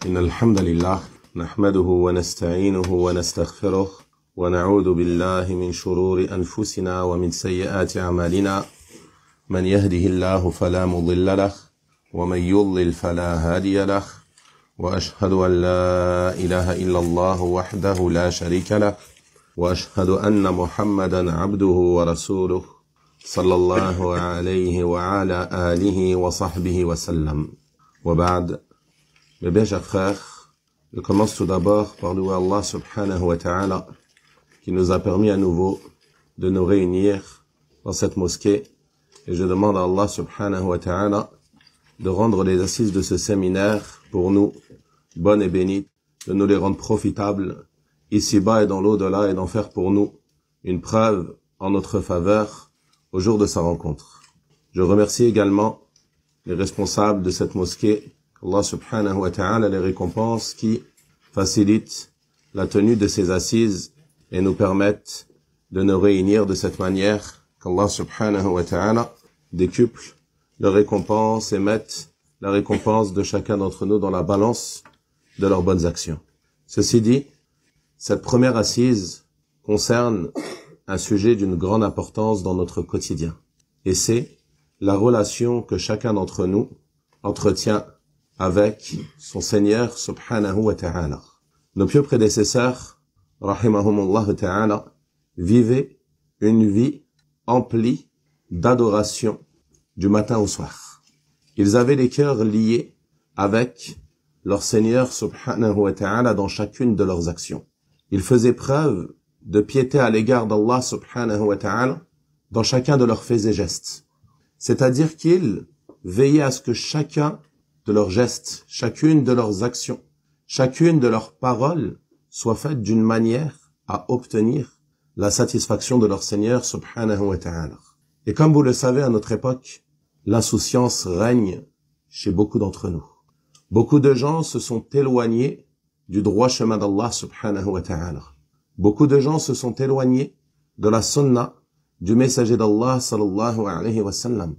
إن الحمد لله نحمده ونستعينه ونستغفره ونعوذ بالله من شرور أنفسنا ومن سيئات أعمالنا من يهده الله فلا مضل له ومن يضلل فلا هادي له وأشهد أن لا إله إلا الله وحده لا شريك له وأشهد أن محمدا عبده ورسوله صلى الله عليه وعلى آله وصحبه وسلم وبعد. Mes bien chers frères, je commence tout d'abord par louer Allah subhanahu wa ta'ala qui nous a permis à nouveau de nous réunir dans cette mosquée, et je demande à Allah subhanahu wa ta'ala de rendre les assises de ce séminaire pour nous bonnes et bénites, de nous les rendre profitables ici-bas et dans l'au-delà, et d'en faire pour nous une preuve en notre faveur au jour de sa rencontre. Je remercie également les responsables de cette mosquée, Allah subhanahu wa ta'ala les récompenses, qui facilitent la tenue de ces assises et nous permettent de nous réunir de cette manière, qu'Allah subhanahu wa ta'ala décuple leurs récompenses et mette la récompense de chacun d'entre nous dans la balance de leurs bonnes actions. Ceci dit, cette première assise concerne un sujet d'une grande importance dans notre quotidien, et c'est la relation que chacun d'entre nous entretient avec son Seigneur subhanahu wa ta'ala. Nos pieux prédécesseurs, rahimahumullah ta'ala, vivaient une vie emplie d'adoration du matin au soir. Ils avaient les cœurs liés avec leur Seigneur subhanahu wa ta'ala dans chacune de leurs actions. Ils faisaient preuve de piété à l'égard d'Allah subhanahu wa ta'ala dans chacun de leurs faits et gestes. C'est-à-dire qu'ils veillaient à ce que chacun de leurs gestes, chacune de leurs actions, chacune de leurs paroles soit faite d'une manière à obtenir la satisfaction de leur Seigneur subhanahu wa ta'ala. Et comme vous le savez, à notre époque, l'insouciance règne chez beaucoup d'entre nous. Beaucoup de gens se sont éloignés du droit chemin d'Allah subhanahu wa ta'ala. Beaucoup de gens se sont éloignés de la sunna du messager d'Allah sallallahu alayhi wa sallam.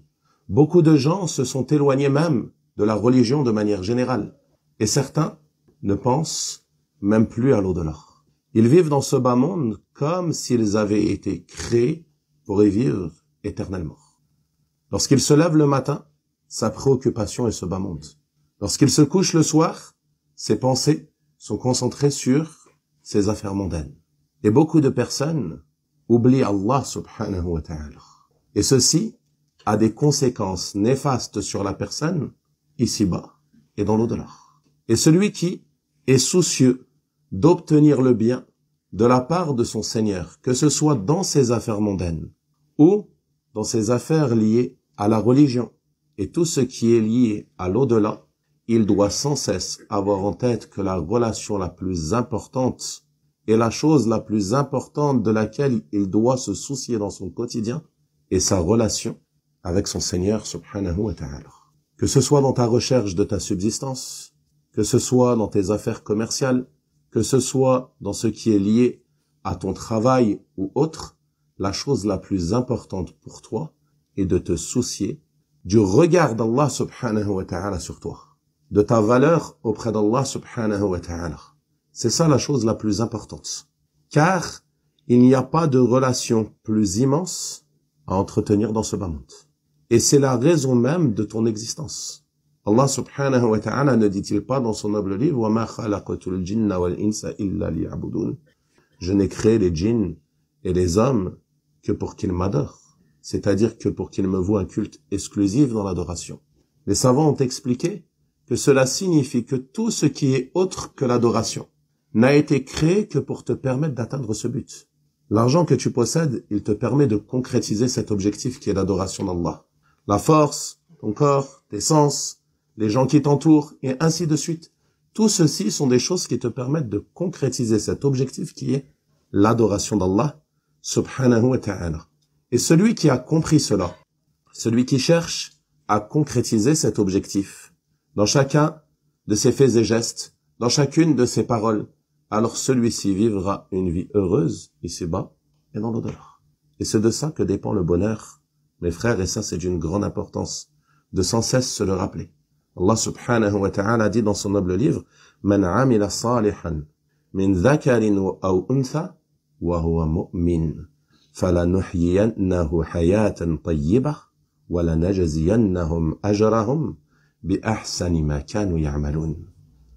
Beaucoup de gens se sont éloignés même de la religion de manière générale. Et certains ne pensent même plus à l'au-delà. Ils vivent dans ce bas monde comme s'ils avaient été créés pour y vivre éternellement. Lorsqu'il se lève le matin, sa préoccupation est ce bas monde. Lorsqu'il se couche le soir, ses pensées sont concentrées sur ses affaires mondaines. Et beaucoup de personnes oublient Allah subhanahu wa ta'ala. Et ceci a des conséquences néfastes sur la personne, ici-bas et dans l'au-delà. Et celui qui est soucieux d'obtenir le bien de la part de son Seigneur, que ce soit dans ses affaires mondaines ou dans ses affaires liées à la religion et tout ce qui est lié à l'au-delà, il doit sans cesse avoir en tête que la relation la plus importante et la chose la plus importante de laquelle il doit se soucier dans son quotidien est sa relation avec son Seigneur subhanahu wa ta'ala. Que ce soit dans ta recherche de ta subsistance, que ce soit dans tes affaires commerciales, que ce soit dans ce qui est lié à ton travail ou autre, la chose la plus importante pour toi est de te soucier du regard d'Allah subhanahu wa ta'ala sur toi, de ta valeur auprès d'Allah subhanahu wa ta'ala. C'est ça la chose la plus importante. Car il n'y a pas de relation plus immense à entretenir dans ce bas monde. Et c'est la raison même de ton existence. Allah subhanahu wa ta'ala ne dit-il pas dans son noble livre وَمَا خَلَقْتُ الْجِنَّ وَالْإِنسَ إِلَّا لِيَعْبُدُونَ. Je n'ai créé les djinns et les hommes que pour qu'ils m'adorent, c'est-à-dire que pour qu'ils me vouent un culte exclusif dans l'adoration. Les savants ont expliqué que cela signifie que tout ce qui est autre que l'adoration n'a été créé que pour te permettre d'atteindre ce but. L'argent que tu possèdes, il te permet de concrétiser cet objectif qui est l'adoration d'Allah. La force, ton corps, tes sens, les gens qui t'entourent, et ainsi de suite. Tout ceci sont des choses qui te permettent de concrétiser cet objectif qui est l'adoration d'Allah, subhanahu wa ta'ala. Et celui qui a compris cela, celui qui cherche à concrétiser cet objectif, dans chacun de ses faits et gestes, dans chacune de ses paroles, alors celui-ci vivra une vie heureuse, ici-bas, et dans l'au-delà. Et c'est de ça que dépend le bonheur, mes frères, et ça c'est d'une grande importance, de sans cesse se le rappeler. Allah subhanahu wa ta'ala dit dans son noble livre, Man amila salihan min dhakarin aw untha wa huwa mu'min falanuhyiyannahu hayatan tayyibah wa lanajziyannahum ajrahum bi ahsani ma kanu ya'malun.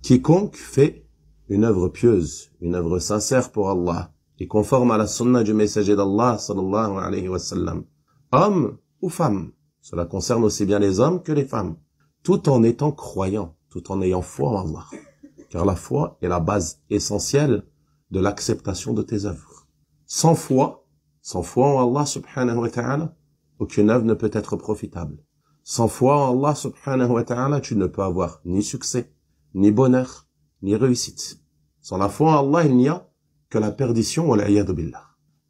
Quiconque fait une œuvre pieuse, une œuvre sincère pour Allah et conforme à la sunna du messager d'Allah sallallahu alayhi wa sallam, homme ou femme, cela concerne aussi bien les hommes que les femmes, tout en étant croyant, tout en ayant foi en Allah. Car la foi est la base essentielle de l'acceptation de tes œuvres. Sans foi en Allah subhanahu wa ta'ala, aucune œuvre ne peut être profitable. Sans foi en Allah subhanahu wa ta'ala, tu ne peux avoir ni succès, ni bonheur, ni réussite. Sans la foi en Allah, il n'y a que la perdition, wal-'iyadhu billah.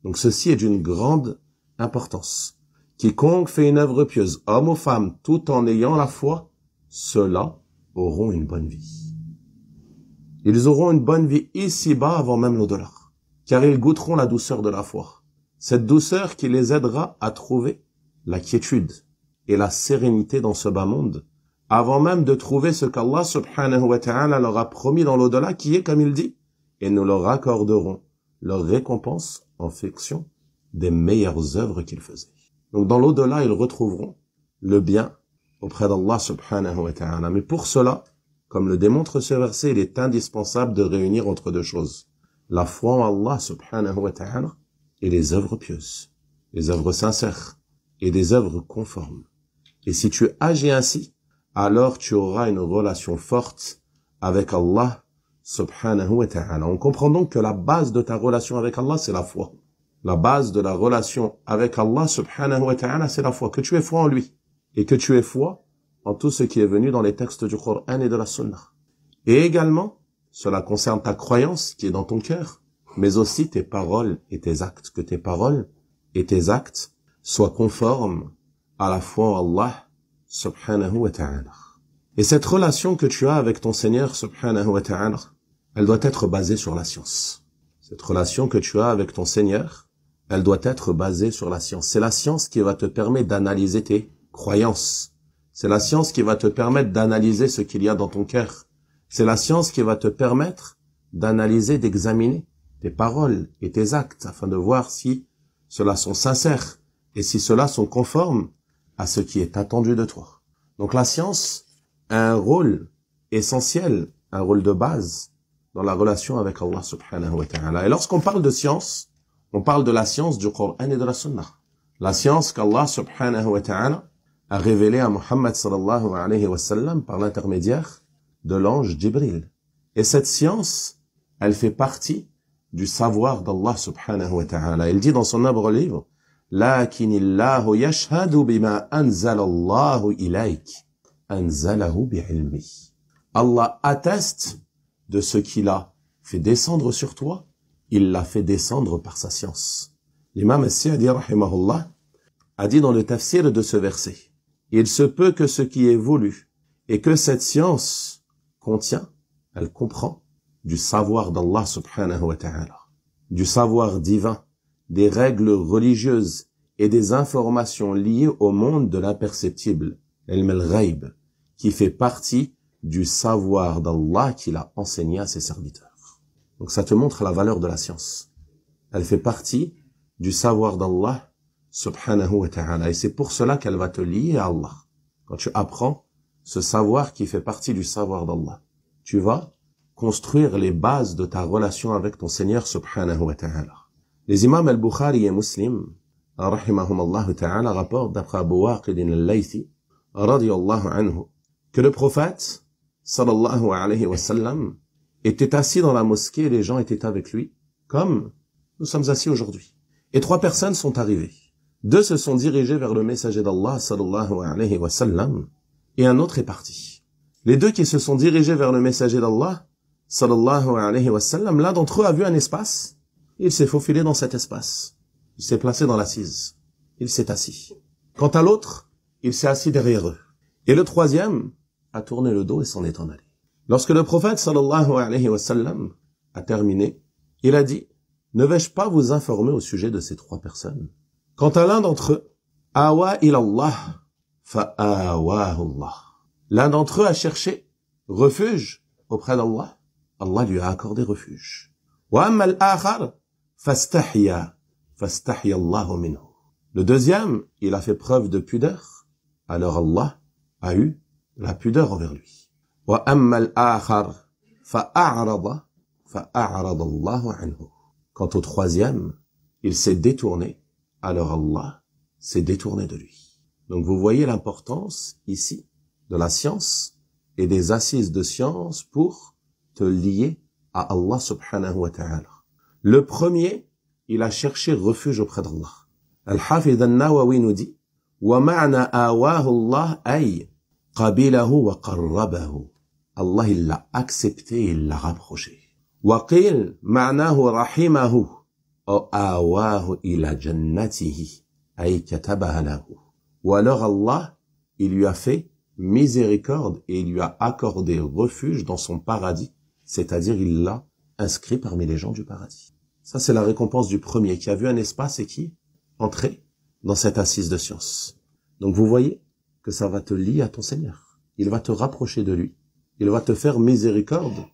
Donc ceci est d'une grande importance. Quiconque fait une œuvre pieuse, homme ou femme, tout en ayant la foi, ceux-là auront une bonne vie. Ils auront une bonne vie ici-bas avant même l'au-delà, car ils goûteront la douceur de la foi. Cette douceur qui les aidera à trouver la quiétude et la sérénité dans ce bas monde, avant même de trouver ce qu'Allah subhanahu wa ta'ala leur a promis dans l'au-delà, qui est, comme il dit, et nous leur accorderons leur récompense en fonction des meilleures œuvres qu'ils faisaient. Donc dans l'au-delà, ils retrouveront le bien auprès d'Allah subhanahu wa ta'ala. Mais pour cela, comme le démontre ce verset, il est indispensable de réunir entre deux choses. La foi en Allah subhanahu wa ta'ala et les œuvres pieuses, les œuvres sincères et des œuvres conformes. Et si tu agis ainsi, alors tu auras une relation forte avec Allah subhanahu wa ta'ala. On comprend donc que la base de ta relation avec Allah, c'est la foi. La base de la relation avec Allah subhanahu wa ta'ala, c'est la foi. Que tu aies foi en lui et que tu aies foi en tout ce qui est venu dans les textes du Coran et de la Sunna. Et également, cela concerne ta croyance qui est dans ton cœur, mais aussi tes paroles et tes actes. Que tes paroles et tes actes soient conformes à la foi en Allah subhanahu wa ta'ala. Et cette relation que tu as avec ton Seigneur subhanahu wa ta'ala, elle doit être basée sur la science. Cette relation que tu as avec ton Seigneur, elle doit être basée sur la science. C'est la science qui va te permettre d'analyser tes croyances. C'est la science qui va te permettre d'analyser ce qu'il y a dans ton cœur. C'est la science qui va te permettre d'analyser, d'examiner tes paroles et tes actes afin de voir si ceux-là sont sincères et si ceux-là sont conformes à ce qui est attendu de toi. Donc la science a un rôle essentiel, un rôle de base dans la relation avec Allah subhanahu wa ta'ala. Et lorsqu'on parle de science, on parle de la science du Coran et de la Sunna. La science qu'Allah subhanahu wa ta'ala a révélé à Muhammad sallallahu alayhi wa sallam par l'intermédiaire de l'ange Jibril. Et cette science, elle fait partie du savoir d'Allah subhanahu wa ta'ala. Il dit dans son noble livre, Lakinillahu yashhadu bima anzalallahu ilayk, anzalahu bi'ilmi. Allah atteste de ce qu'il a fait descendre sur toi, il l'a fait descendre par sa science. L'imam As-Sa'di rahimahullah a dit dans le tafsir de ce verset, il se peut que ce qui est voulu et que cette science contient, elle comprend du savoir d'Allah subhanahu wa ta'ala, du savoir divin, des règles religieuses et des informations liées au monde de l'imperceptible, ilm al-ghayb, qui fait partie du savoir d'Allah qu'il a enseigné à ses serviteurs. Donc ça te montre la valeur de la science. Elle fait partie du savoir d'Allah subhanahu wa ta'ala. Et c'est pour cela qu'elle va te lier à Allah. Quand tu apprends ce savoir qui fait partie du savoir d'Allah, tu vas construire les bases de ta relation avec ton Seigneur subhanahu wa ta'ala. Les imams al-Bukhari et Muslim, rahimahumallahu ta'ala, rapportent d'après Abu Waqid al-Laythi, radiyallahu anhu, que le prophète, sallallahu alayhi wa sallam, était assis dans la mosquée et les gens étaient avec lui, comme nous sommes assis aujourd'hui. Et 3 personnes sont arrivées. 2 se sont dirigés vers le messager d'Allah, sallallahu alayhi wa sallam, et un autre est parti. Les 2 qui se sont dirigés vers le messager d'Allah, sallallahu alayhi wa sallam, l'un d'entre eux a vu un espace, et il s'est faufilé dans cet espace. Il s'est placé dans l'assise. Il s'est assis. Quant à l'autre, il s'est assis derrière eux. Et le 3e a tourné le dos et s'en est en allé. Lorsque le prophète, sallallahu alayhi wa sallam, a terminé, il a dit, ne vais-je pas vous informer au sujet de ces 3 personnes? Quant à l'un d'entre eux, awa ilallah, fa'awahu Allah. L'un d'entre eux a cherché refuge auprès d'Allah. Allah lui a accordé refuge. وَأَمَّا الْآخَرُ فَاسْتَحْيَا Allahu minhu. Le deuxième, il a fait preuve de pudeur. Alors Allah a eu la pudeur envers lui. وَأَمَّا الْآخَرُ فَأَعْرَضَ Allahu anhu. Quant au troisième, il s'est détourné. Alors Allah s'est détourné de lui. Donc vous voyez l'importance ici de la science et des assises de science pour te lier à Allah subhanahu wa ta'ala. Le premier, il a cherché refuge auprès d'Allah. Al-Hafidh al-Nawawi nous dit وَمَعْنَا آوَاهُ اللَّهِ أَيْ قَبِلَهُ وَقَرَّبَهُ. Allah, il l'a accepté, il l'a rapproché. وَقِيلْ مَعْنَاهُ رَحِمَهُ أو آواه إلى جنته أي كتبها له. Ou alors Allah, il lui a fait miséricorde et il lui a accordé refuge dans son paradis, c'est-à-dire il l'a inscrit parmi les gens du paradis. Ça, c'est la récompense du premier qui a vu un espace et qui entrait dans cette assise de science. Donc vous voyez que ça va te lier à ton Seigneur. Il va te rapprocher de lui. Il va te faire miséricorde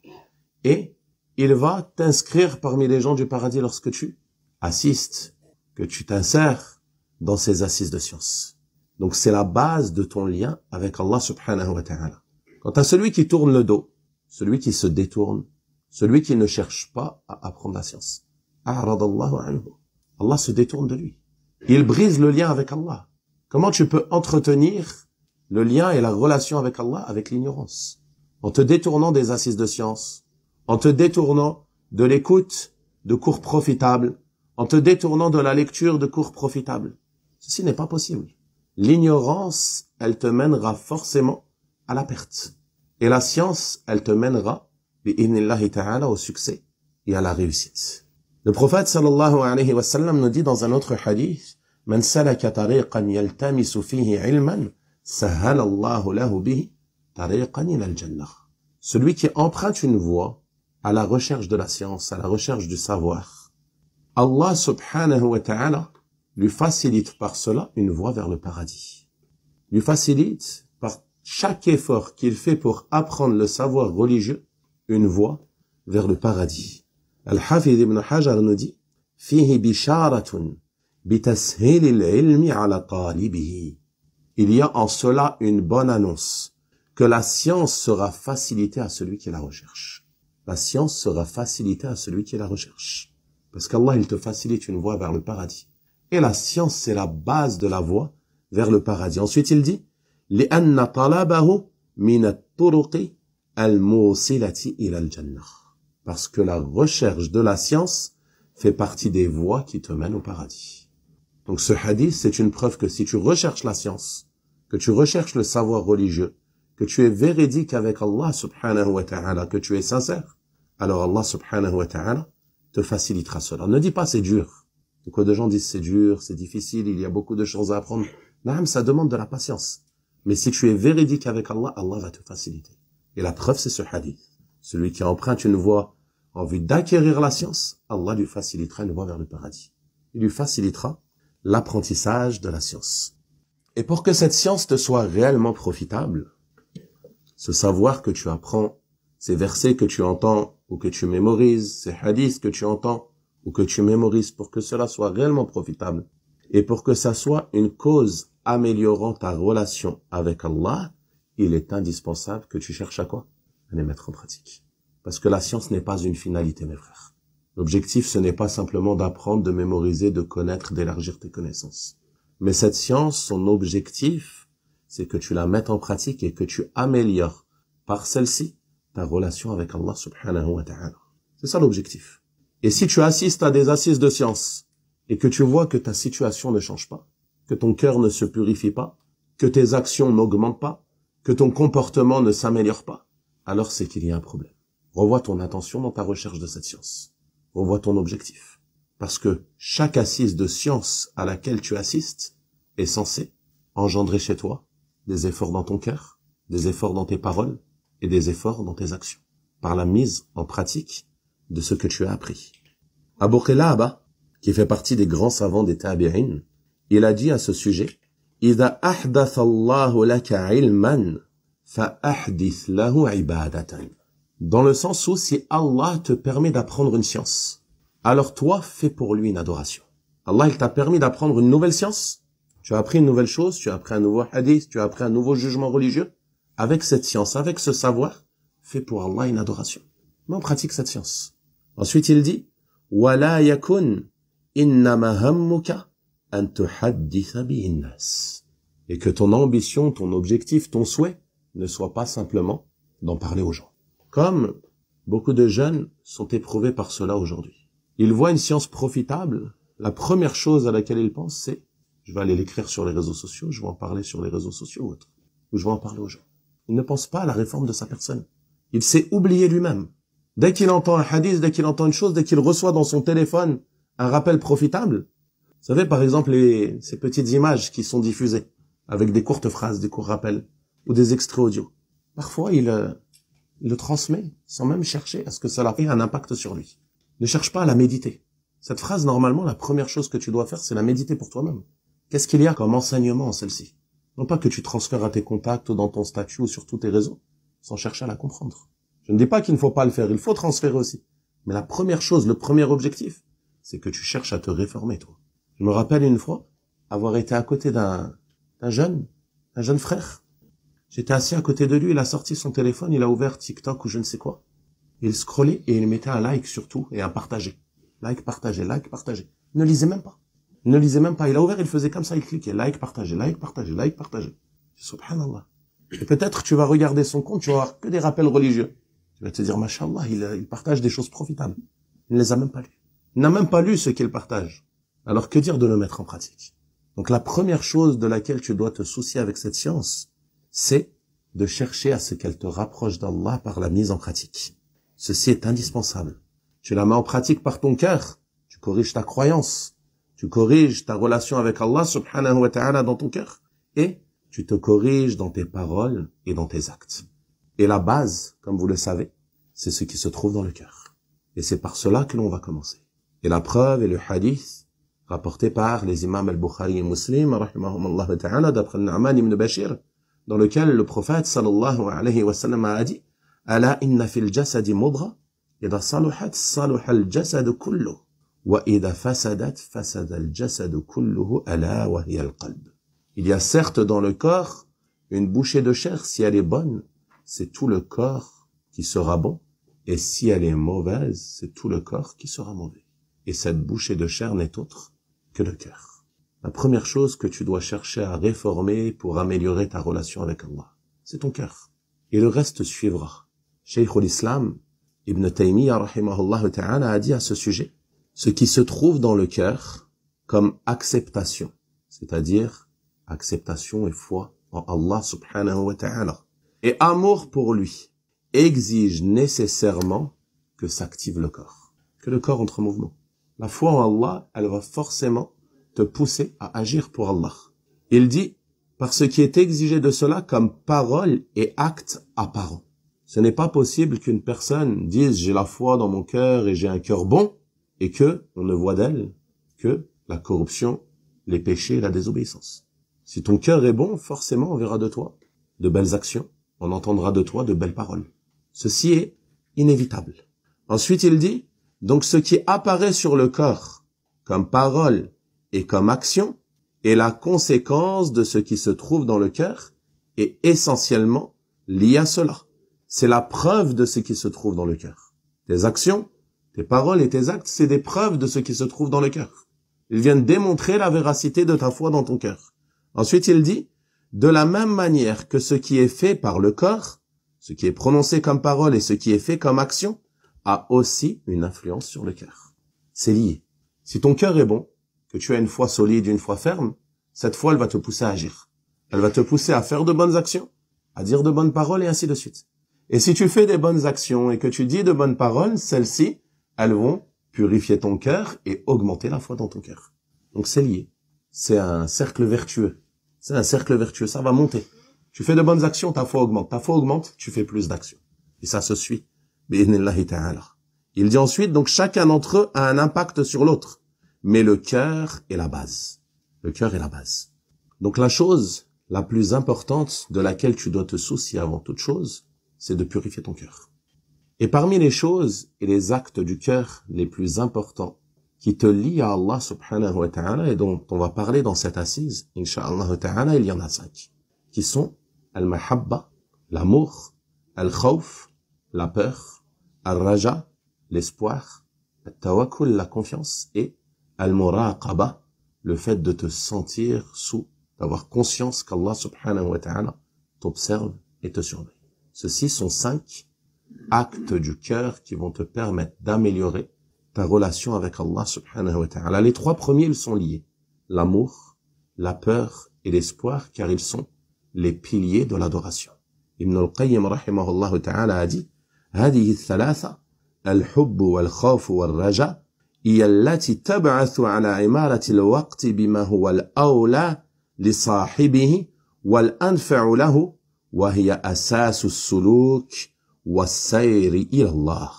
et il va t'inscrire parmi les gens du paradis lorsque tu assistes, que tu t'insères dans ces assises de science. Donc c'est la base de ton lien avec Allah subhanahu wa ta'ala. Quant à celui qui tourne le dos, celui qui se détourne, celui qui ne cherche pas à apprendre la science, a'radallahu anhu. Allah se détourne de lui. Il brise le lien avec Allah. Comment tu peux entretenir le lien et la relation avec Allah avec l'ignorance? En te détournant des assises de science, en te détournant de l'écoute de cours profitables, en te détournant de la lecture de cours profitables. Ceci n'est pas possible. L'ignorance, elle te mènera forcément à la perte. Et la science, elle te mènera, bi'idhnillahi ta'ala, au succès et à la réussite. Le prophète sallallahu alayhi wa sallam nous dit dans un autre hadith, Man salaka tariqan yaltamisu fihi ilman, sahhala Allahu lahu bihi tariqan ila al-jannah. Celui qui emprunte une voie à la recherche de la science, à la recherche du savoir, Allah subhanahu wa ta'ala lui facilite par cela une voie vers le paradis. Lui facilite par chaque effort qu'il fait pour apprendre le savoir religieux une voie vers le paradis. Al-Hafidh ibn Hajar nous dit fihi bisharatun bitashil al-ilmi ala talibihi. Il y a en cela une bonne annonce que la science sera facilitée à celui qui la recherche. La science sera facilitée à celui qui la recherche. Parce qu'Allah, il te facilite une voie vers le paradis. Et la science, c'est la base de la voie vers le paradis. Ensuite, il dit, لِأَنَّ طَلَبَهُ مِنَ الطُّرُقِ الْمُوصِلَةِ إِلَى الْجَنَّةِ. Parce que la recherche de la science fait partie des voies qui te mènent au paradis. Donc ce hadith, c'est une preuve que si tu recherches la science, que tu recherches le savoir religieux, que tu es véridique avec Allah subhanahu wa ta'ala, que tu es sincère, alors Allah subhanahu wa ta'ala te facilitera cela. Ne dis pas c'est dur. Beaucoup de gens disent c'est dur, c'est difficile, il y a beaucoup de choses à apprendre. Non, ça demande de la patience. Mais si tu es véridique avec Allah, Allah va te faciliter. Et la preuve, c'est ce hadith. Celui qui emprunte une voie en vue d'acquérir la science, Allah lui facilitera une voie vers le paradis. Il lui facilitera l'apprentissage de la science. Et pour que cette science te soit réellement profitable, ce savoir que tu apprends, ces versets que tu entends ou que tu mémorises, ces hadiths que tu entends ou que tu mémorises, pour que cela soit réellement profitable et pour que ça soit une cause améliorant ta relation avec Allah, il est indispensable que tu cherches à quoi? À les mettre en pratique. Parce que la science n'est pas une finalité, mes frères. L'objectif, ce n'est pas simplement d'apprendre, de mémoriser, de connaître, d'élargir tes connaissances. Mais cette science, son objectif, c'est que tu la mettes en pratique et que tu améliores par celle-ci ta relation avec Allah subhanahu wa ta'ala. C'est ça l'objectif. Et si tu assistes à des assises de science et que tu vois que ta situation ne change pas, que ton cœur ne se purifie pas, que tes actions n'augmentent pas, que ton comportement ne s'améliore pas, alors c'est qu'il y a un problème. Revois ton attention dans ta recherche de cette science. Revois ton objectif. Parce que chaque assise de science à laquelle tu assistes est censée engendrer chez toi des efforts dans ton cœur, des efforts dans tes paroles et des efforts dans tes actions, par la mise en pratique de ce que tu as appris. Abu Qilaba, qui fait partie des grands savants des tabi'in, il a dit à ce sujet, إِذَا أَحْدَثَ اللَّهُ لَكَ عِلْمًا فَأَحْدِثْ لَهُ عِبَادَةً. Dans le sens où si Allah te permet d'apprendre une science, alors toi, fais pour lui une adoration. Allah, il t'a permis d'apprendre une nouvelle science. Tu as appris une nouvelle chose, tu as appris un nouveau hadith, tu as appris un nouveau jugement religieux. Avec cette science, avec ce savoir, fais pour Allah une adoration. Mais on pratique cette science. Ensuite, il dit, وَلَا يَكُنْ إِنَّمَا هَمُّكَ أَن تُحَدِّثَ بِهِ النَّاسِ. Et que ton ambition, ton objectif, ton souhait ne soit pas simplement d'en parler aux gens. Comme beaucoup de jeunes sont éprouvés par cela aujourd'hui. Ils voient une science profitable. La première chose à laquelle ils pensent, c'est je vais aller l'écrire sur les réseaux sociaux, je vais en parler sur les réseaux sociaux ou autre, ou je vais en parler aux gens. Il ne pense pas à la réforme de sa personne. Il s'est oublié lui-même. Dès qu'il entend un hadith, dès qu'il entend une chose, dès qu'il reçoit dans son téléphone un rappel profitable, vous savez par exemple ces petites images qui sont diffusées avec des courtes phrases, des courts rappels ou des extraits audio. Parfois il le transmet sans même chercher à ce que cela ait un impact sur lui. Ne cherche pas à la méditer. Cette phrase, normalement, la première chose que tu dois faire, c'est la méditer pour toi-même. Qu'est-ce qu'il y a comme enseignement en celle-ci? Non pas que tu transfères à tes contacts ou dans ton statut ou sur tous tes réseaux, sans chercher à la comprendre. Je ne dis pas qu'il ne faut pas le faire, il faut transférer aussi. Mais la première chose, le premier objectif, c'est que tu cherches à te réformer, toi. Je me rappelle une fois avoir été à côté d'un jeune frère. J'étais assis à côté de lui, il a sorti son téléphone, il a ouvert TikTok ou je ne sais quoi. Il scrollait et il mettait un like sur tout et un partager. Like, partager, like, partager. Il ne lisait même pas. Il ne lisait même pas. Il a ouvert, il faisait comme ça, il cliquait. Like, partager, like, partager, like, partager. Subhanallah. Et peut-être tu vas regarder son compte, tu vas avoir que des rappels religieux. Tu vas te dire, mashallah, il partage des choses profitables. Il ne les a même pas lus. Il n'a même pas lu ce qu'il partage. Alors que dire de le mettre en pratique? Donc la première chose de laquelle tu dois te soucier avec cette science, c'est de chercher à ce qu'elle te rapproche d'Allah par la mise en pratique. Ceci est indispensable. Tu la mets en pratique par ton cœur, tu corriges ta croyance, tu corriges ta relation avec Allah subhanahu wa ta'ala dans ton cœur, et tu te corriges dans tes paroles et dans tes actes. Et la base, comme vous le savez, c'est ce qui se trouve dans le cœur. Et c'est par cela que l'on va commencer. Et la preuve est le hadith rapporté par les imams al-Bukhari et Muslim, rahimahumullah ta'ala, d'après Nu'man ibn Bashir, dans lequel le prophète sallallahu alayhi wa sallam a dit « Ala inna fil jasadi mudra » إذا صلحت صلح الجسد كله وإذا فسدت فسد الجسد كله ألا وهي القلب. Il y a certes dans le corps une bouchée de chair, si elle est bonne, c'est tout le corps qui sera bon, et si elle est mauvaise, c'est tout le corps qui sera mauvais. Et cette bouchée de chair n'est autre que le cœur. La première chose que tu dois chercher à réformer pour améliorer ta relation avec Allah, c'est ton cœur. Et le reste suivra. Cheikh al-Islam Ibn Taymiyyah rahimahullah ta'ala a dit à ce sujet, ce qui se trouve dans le cœur comme acceptation, c'est-à-dire acceptation et foi en Allah subhanahu wa ta'ala, et amour pour lui, exige nécessairement que s'active le corps, que le corps entre en mouvement. La foi en Allah, elle va forcément te pousser à agir pour Allah. Il dit, par ce qui est exigé de cela comme parole et acte apparent. Ce n'est pas possible qu'une personne dise « j'ai la foi dans mon cœur et j'ai un cœur bon » et que on ne voit d'elle que la corruption, les péchés et la désobéissance. Si ton cœur est bon, forcément on verra de toi de belles actions, on entendra de toi de belles paroles. Ceci est inévitable. Ensuite il dit « donc ce qui apparaît sur le corps comme parole et comme action est la conséquence de ce qui se trouve dans le cœur et essentiellement lié à cela. » C'est la preuve de ce qui se trouve dans le cœur. Tes actions, tes paroles et tes actes, c'est des preuves de ce qui se trouve dans le cœur. Ils viennent démontrer la véracité de ta foi dans ton cœur. Ensuite, il dit, de la même manière que ce qui est fait par le corps, ce qui est prononcé comme parole et ce qui est fait comme action, a aussi une influence sur le cœur. C'est lié. Si ton cœur est bon, que tu as une foi solide, une foi ferme, cette foi, elle va te pousser à agir. Elle va te pousser à faire de bonnes actions, à dire de bonnes paroles et ainsi de suite. Et si tu fais des bonnes actions et que tu dis de bonnes paroles, celles-ci, elles vont purifier ton cœur et augmenter la foi dans ton cœur. Donc c'est lié. C'est un cercle vertueux. C'est un cercle vertueux, ça va monter. Tu fais de bonnes actions, ta foi augmente. Ta foi augmente, tu fais plus d'actions. Et ça se suit. Bi'idhnillahi ta'ala. Il dit ensuite, donc chacun d'entre eux a un impact sur l'autre. Mais le cœur est la base. Le cœur est la base. Donc la chose la plus importante de laquelle tu dois te soucier avant toute chose, c'est de purifier ton cœur. Et parmi les choses et les actes du cœur les plus importants qui te lient à Allah subhanahu wa ta'ala et dont on va parler dans cette assise, incha'Allah ta'ala, il y en a 5, qui sont al-mahabba, l'amour, al-khawf, la peur, al-raja, l'espoir, al-tawakkul, la confiance, et al-muraqaba, le fait de te sentir d'avoir conscience qu'Allah subhanahu wa ta'ala t'observe et te surveille. Ceux-ci sont 5 actes du cœur qui vont te permettre d'améliorer ta relation avec Allah subhanahu wa ta'ala. Les 3 premiers, ils sont liés. L'amour, la peur et l'espoir, car ils sont les piliers de l'adoration. Ibn al-Qayyim rahimahullah ta'ala a dit هذه الثلاثة الحب والخوف والرجاء هي التي تبعث على عمارة الوقت بما هو الأولى لصاحبه والأنفع له وهي أساس السلوك والسير إلى الله.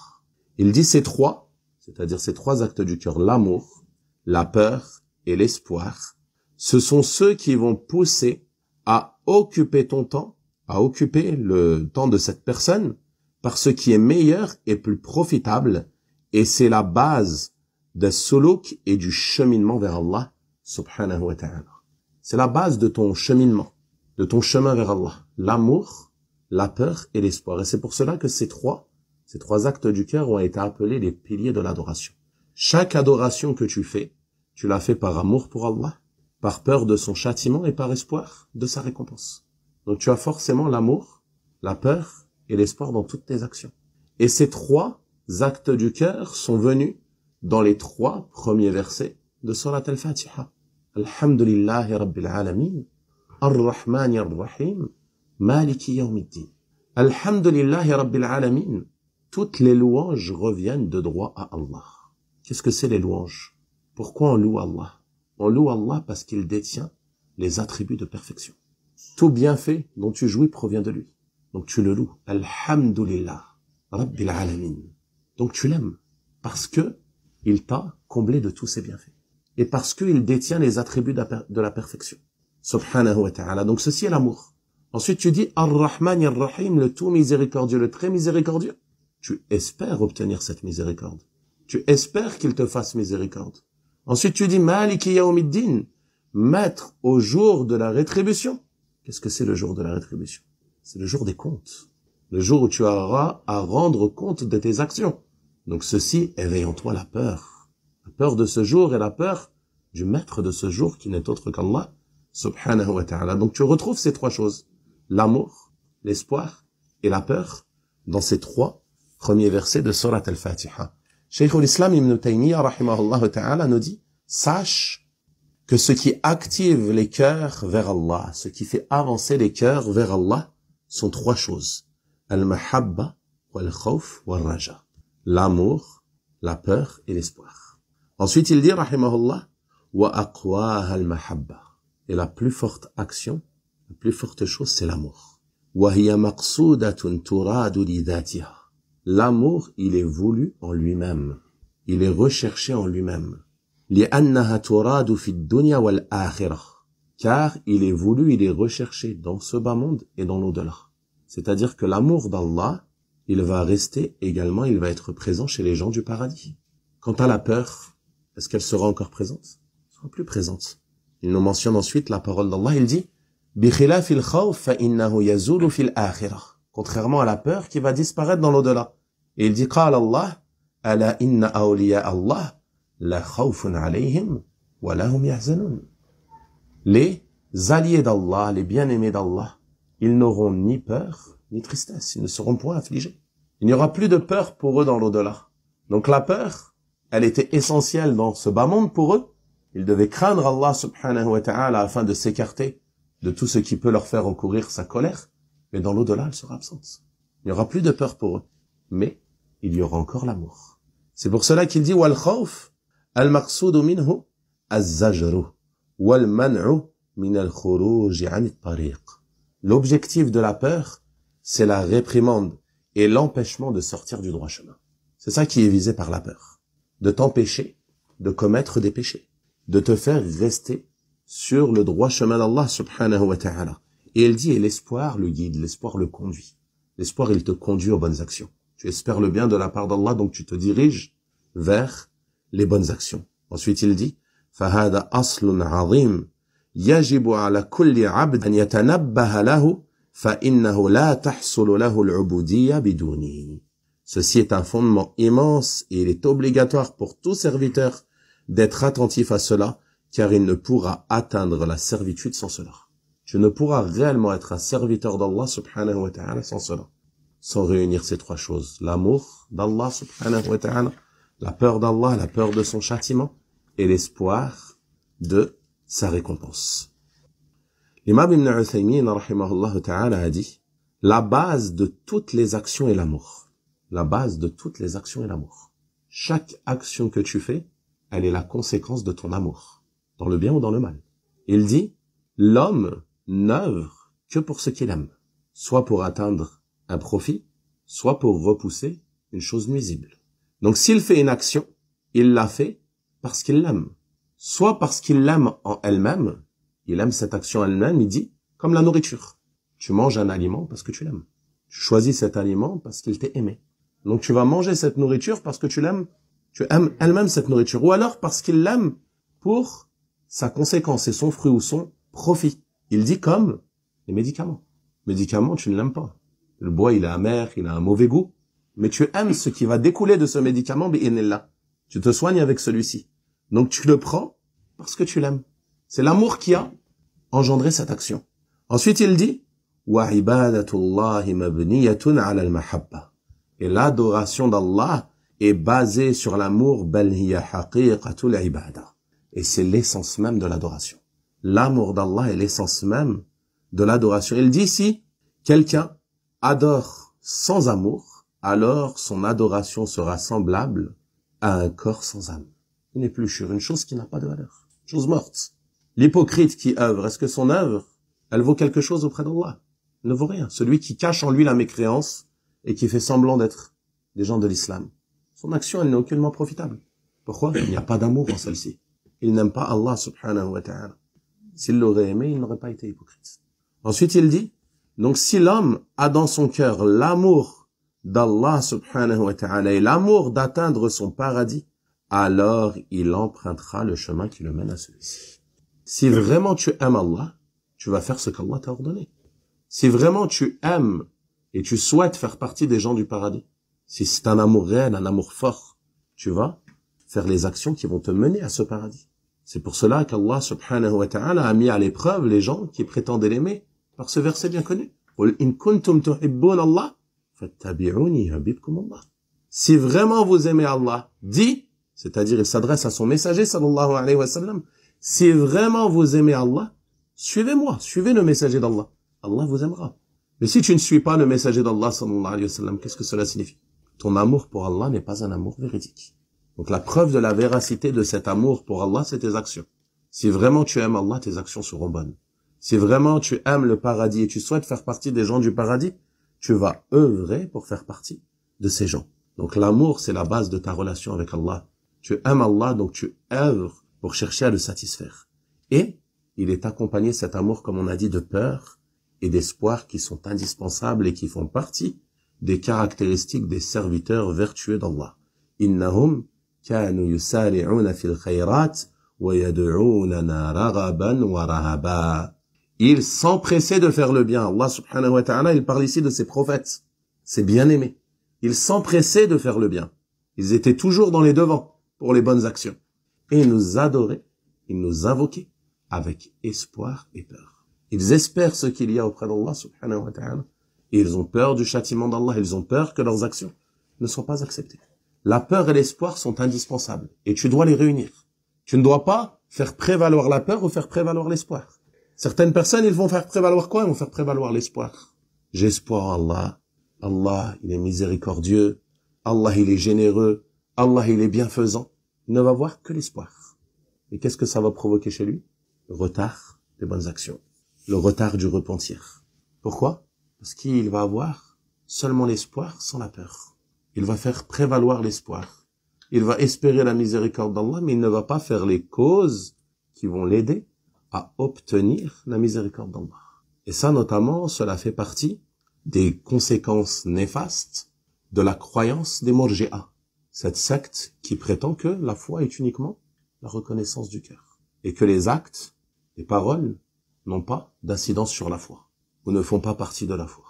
Il dit ces 3, c'est-à-dire ces 3 actes du cœur, l'amour, la peur et l'espoir, ce sont ceux qui vont pousser à occuper ton temps, à occuper le temps de cette personne par ce qui est meilleur et plus profitable, et c'est la base de suluk et du cheminement vers Allah subhanahu wa ta'ala. C'est la base de ton cheminement, de ton chemin vers Allah. L'amour, la peur et l'espoir. Et c'est pour cela que ces trois actes du cœur ont été appelés les piliers de l'adoration. Chaque adoration que tu fais, tu l'as fait par amour pour Allah, par peur de son châtiment et par espoir de sa récompense. Donc tu as forcément l'amour, la peur et l'espoir dans toutes tes actions. Et ces 3 actes du cœur sont venus dans les 3 premiers versets de Surat al-Fatiha. Alhamdulillahi Rabbil Alamin, Ar-Rahmani Ar-Rahim, Maliki Yawmiddin. Alhamdulillahi Rabbil Alamin. Toutes les louanges reviennent de droit à Allah. Qu'est-ce que c'est les louanges? Pourquoi on loue Allah? On loue Allah parce qu'il détient les attributs de perfection. Tout bienfait dont tu jouis provient de lui. Donc tu le loues. Alhamdulillah Rabbil Alamin. Donc tu l'aimes parce que il t'a comblé de tous ses bienfaits. Et parce qu'il détient les attributs de la perfection. Subhanahu wa ta'ala. Donc ceci est l'amour. Ensuite tu dis Ar-Rahman Ar-Rahim, le tout miséricordieux, le très miséricordieux. Tu espères obtenir cette miséricorde. Tu espères qu'il te fasse miséricorde. Ensuite tu dis Maliki Yawmiddin, maître au jour de la rétribution. Qu'est-ce que c'est le jour de la rétribution? C'est le jour des comptes. Le jour où tu auras à rendre compte de tes actions. Donc ceci éveille en toi la peur. La peur de ce jour et la peur du maître de ce jour qui n'est autre qu'Allah subhanahu wa ta'ala. Donc tu retrouves ces 3 choses. L'amour, l'espoir et la peur dans ces 3 premiers versets de Surat al-Fatiha. Cheikh al-Islam Ibn Taymiyyah rahimahullah ta'ala nous dit, sache que ce qui active les cœurs vers Allah, ce qui fait avancer les cœurs vers Allah, sont 3 choses. Al-mahabba, wal-khawf, wal-raja. L'amour, la peur et l'espoir. Ensuite, il dit, rahimahullah, wa aqwaha al-mahabba. Et la plus forte action, la plus forte chose, c'est l'amour. Wa hiya maqsudatun turadu li dhatiha. L'amour, il est voulu en lui-même. Il est recherché en lui-même. لأنها تراد في الدنيا والآخرة. Car il est voulu, il est recherché dans ce bas monde et dans l'au-delà. C'est-à-dire que l'amour d'Allah, il va rester également, il va être présent chez les gens du paradis. Quant à la peur, est-ce qu'elle sera encore présente? Elle sera plus présente. Il nous mentionne ensuite la parole d'Allah, il dit بِخِلَافِ الْخَوْفِ فَإِنَّهُ يَزُولُ فِي الْآخِرَةِ. Contrairement à la peur qui va disparaître dans l'au-delà. Et il dit قال الله ألا إن أولياء الله لا خوف عليهم ولا هم يحزنون. Les alliés d'Allah, les bien-aimés d'Allah, ils n'auront ni peur, ni tristesse. Ils ne seront point affligés. Il n'y aura plus de peur pour eux dans l'au-delà. Donc la peur, elle était essentielle dans ce bas monde pour eux. Ils devaient craindre Allah subhanahu wa ta'ala afin de s'écarter de tout ce qui peut leur faire encourir sa colère. Mais dans l'au-delà, elle sera absente. Il n'y aura plus de peur pour eux. Mais il y aura encore l'amour. C'est pour cela qu'il dit wal khawf al-maqsoud minhu az-zajru wal man'u min al-khuruj 'an at-tariq. L'objectif de la peur, c'est la réprimande et l'empêchement de sortir du droit chemin. C'est ça qui est visé par la peur. De t'empêcher de commettre des péchés. De te faire rester sur le droit chemin d'Allah subhanahu wa ta'ala. Et il dit, et l'espoir le guide, l'espoir le conduit. L'espoir, il te conduit aux bonnes actions. Tu espères le bien de la part d'Allah, donc tu te diriges vers les bonnes actions. Ensuite, il dit, فَهَذَا أَصْلٌ عَظِيمٌ يَجِبُ عَلَى كُلِّ عَبْدٍ أَنْ يَتَنَبَّهَ لَهُ فَإِنَّهُ لَا تَحْصُلُ لَهُ الْعُبُودِيَّةُ بِدُونِهِ. Ceci est un fondement immense et il est obligatoire pour tout serviteur d'être attentif à cela, car il ne pourra atteindre la servitude sans cela. Tu ne pourras réellement être un serviteur d'Allah subhanahu wa ta'ala sans cela, sans réunir ces trois choses. L'amour d'Allah subhanahu wa ta'ala, la peur d'Allah, la peur de son châtiment et l'espoir de sa récompense. L'imam Ibn Uthaymin rahimahullah ta'ala a dit, la base de toutes les actions est l'amour. La base de toutes les actions est l'amour. Chaque action que tu fais, elle est la conséquence de ton amour, dans le bien ou dans le mal. Il dit, l'homme n'œuvre que pour ce qu'il aime, soit pour atteindre un profit, soit pour repousser une chose nuisible. Donc s'il fait une action, il l'a fait parce qu'il l'aime, soit parce qu'il l'aime en elle-même, il aime cette action elle-même, il dit, comme la nourriture. Tu manges un aliment parce que tu l'aimes. Tu choisis cet aliment parce qu'il t'est aimé. Donc tu vas manger cette nourriture parce que tu l'aimes. Tu aimes elle-même cette nourriture. Ou alors parce qu'il l'aime pour sa conséquence et son fruit ou son profit. Il dit comme les médicaments. Médicaments, tu ne l'aimes pas. Le bois, il est amer, il a un mauvais goût. Mais tu aimes ce qui va découler de ce médicament, bi'inillah. Tu te soignes avec celui-ci. Donc tu le prends parce que tu l'aimes. C'est l'amour qui a engendré cette action. Ensuite, il dit, وَعِبَادَةُ اللَّهِ مَبْنِيَةٌ عَلَى الْمَحَبَّةِ. Et l'adoration d'Allah est basée sur l'amour, بَلْ هِيَ حَقِيقَةُ الْعِبَادَةِ. Et c'est l'essence même de l'adoration. L'amour d'Allah est l'essence même de l'adoration. Il dit, si quelqu'un adore sans amour, alors son adoration sera semblable à un corps sans âme. Une épluchure, une chose qui n'a pas de valeur, une chose morte. L'hypocrite qui œuvre, est-ce que son œuvre, elle vaut quelque chose auprès d'Allah? Elle ne vaut rien. Celui qui cache en lui la mécréance et qui fait semblant d'être des gens de l'islam, son action, elle n'est aucunement profitable. Pourquoi? Il n'y a pas d'amour en celle-ci. Il n'aime pas Allah subhanahu wa ta'ala. S'il l'aurait aimé, il n'aurait pas été hypocrite. Ensuite, il dit, donc si l'homme a dans son cœur l'amour d'Allah subhanahu wa ta'ala et l'amour d'atteindre son paradis, alors il empruntera le chemin qui le mène à celui-ci. Si vraiment tu aimes Allah, tu vas faire ce qu'Allah t'a ordonné. Si vraiment tu aimes et tu souhaites faire partie des gens du paradis, si c'est un amour réel, un amour fort, tu vas faire les actions qui vont te mener à ce paradis. C'est pour cela qu'Allah subhanahu wa ta'ala a mis à l'épreuve les gens qui prétendaient l'aimer par ce verset bien connu. قُلْ إِن كُنْتُمْ تُحِبُّونَ اللَّهَ فَاتَّبِعُونِي يُحْبِبْكُمُ اللَّهُ. Si vraiment vous aimez Allah, dit, c'est-à-dire il s'adresse à son messager sallallahu alayhi wa sallam, si vraiment vous aimez Allah, suivez-moi, suivez le messager d'Allah. Allah vous aimera. Mais si tu ne suis pas le messager d'Allah sallallahu alayhi wa sallam, qu'est-ce que cela signifie? Ton amour pour Allah n'est pas un amour véridique. Donc la preuve de la véracité de cet amour pour Allah, c'est tes actions. Si vraiment tu aimes Allah, tes actions seront bonnes. Si vraiment tu aimes le paradis et tu souhaites faire partie des gens du paradis, tu vas œuvrer pour faire partie de ces gens. Donc l'amour, c'est la base de ta relation avec Allah. Tu aimes Allah, donc tu œuvres pour chercher à le satisfaire. Et il est accompagné, cet amour, comme on a dit, de peur et d'espoir qui sont indispensables et qui font partie des caractéristiques des serviteurs vertueux d'Allah. Innahum kanu yusari'una fil khayrat wa yad'unana raghaban wa rahaba. Ils s'empressaient de faire le bien. Allah subhanahu wa ta'ala, il parle ici de ses prophètes, ses bien-aimés. Ils s'empressaient de faire le bien. Ils étaient toujours dans les devants pour les bonnes actions. Et ils nous adoraient, ils nous invoquaient avec espoir et peur. Ils espèrent ce qu'il y a auprès d'Allah subhanahu wa ta'ala. Et ils ont peur du châtiment d'Allah. Ils ont peur que leurs actions ne soient pas acceptées. La peur et l'espoir sont indispensables. Et tu dois les réunir. Tu ne dois pas faire prévaloir la peur ou faire prévaloir l'espoir. Certaines personnes, ils vont faire prévaloir quoi? Ils vont faire prévaloir l'espoir. J'ai espoir en Allah. Allah, il est miséricordieux. Allah, il est généreux. Allah, il est bienfaisant. Il ne va voir que l'espoir. Et qu'est-ce que ça va provoquer chez lui? Le retard des bonnes actions. Le retard du repentir. Pourquoi? Parce qu'il va avoir seulement l'espoir sans la peur. Il va faire prévaloir l'espoir. Il va espérer la miséricorde d'Allah, mais il ne va pas faire les causes qui vont l'aider à obtenir la miséricorde d'Allah. Et ça, notamment, cela fait partie des conséquences néfastes de la croyance des Murji'a, cette secte qui prétend que la foi est uniquement la reconnaissance du cœur et que les actes, les paroles, n'ont pas d'incidence sur la foi ou ne font pas partie de la foi.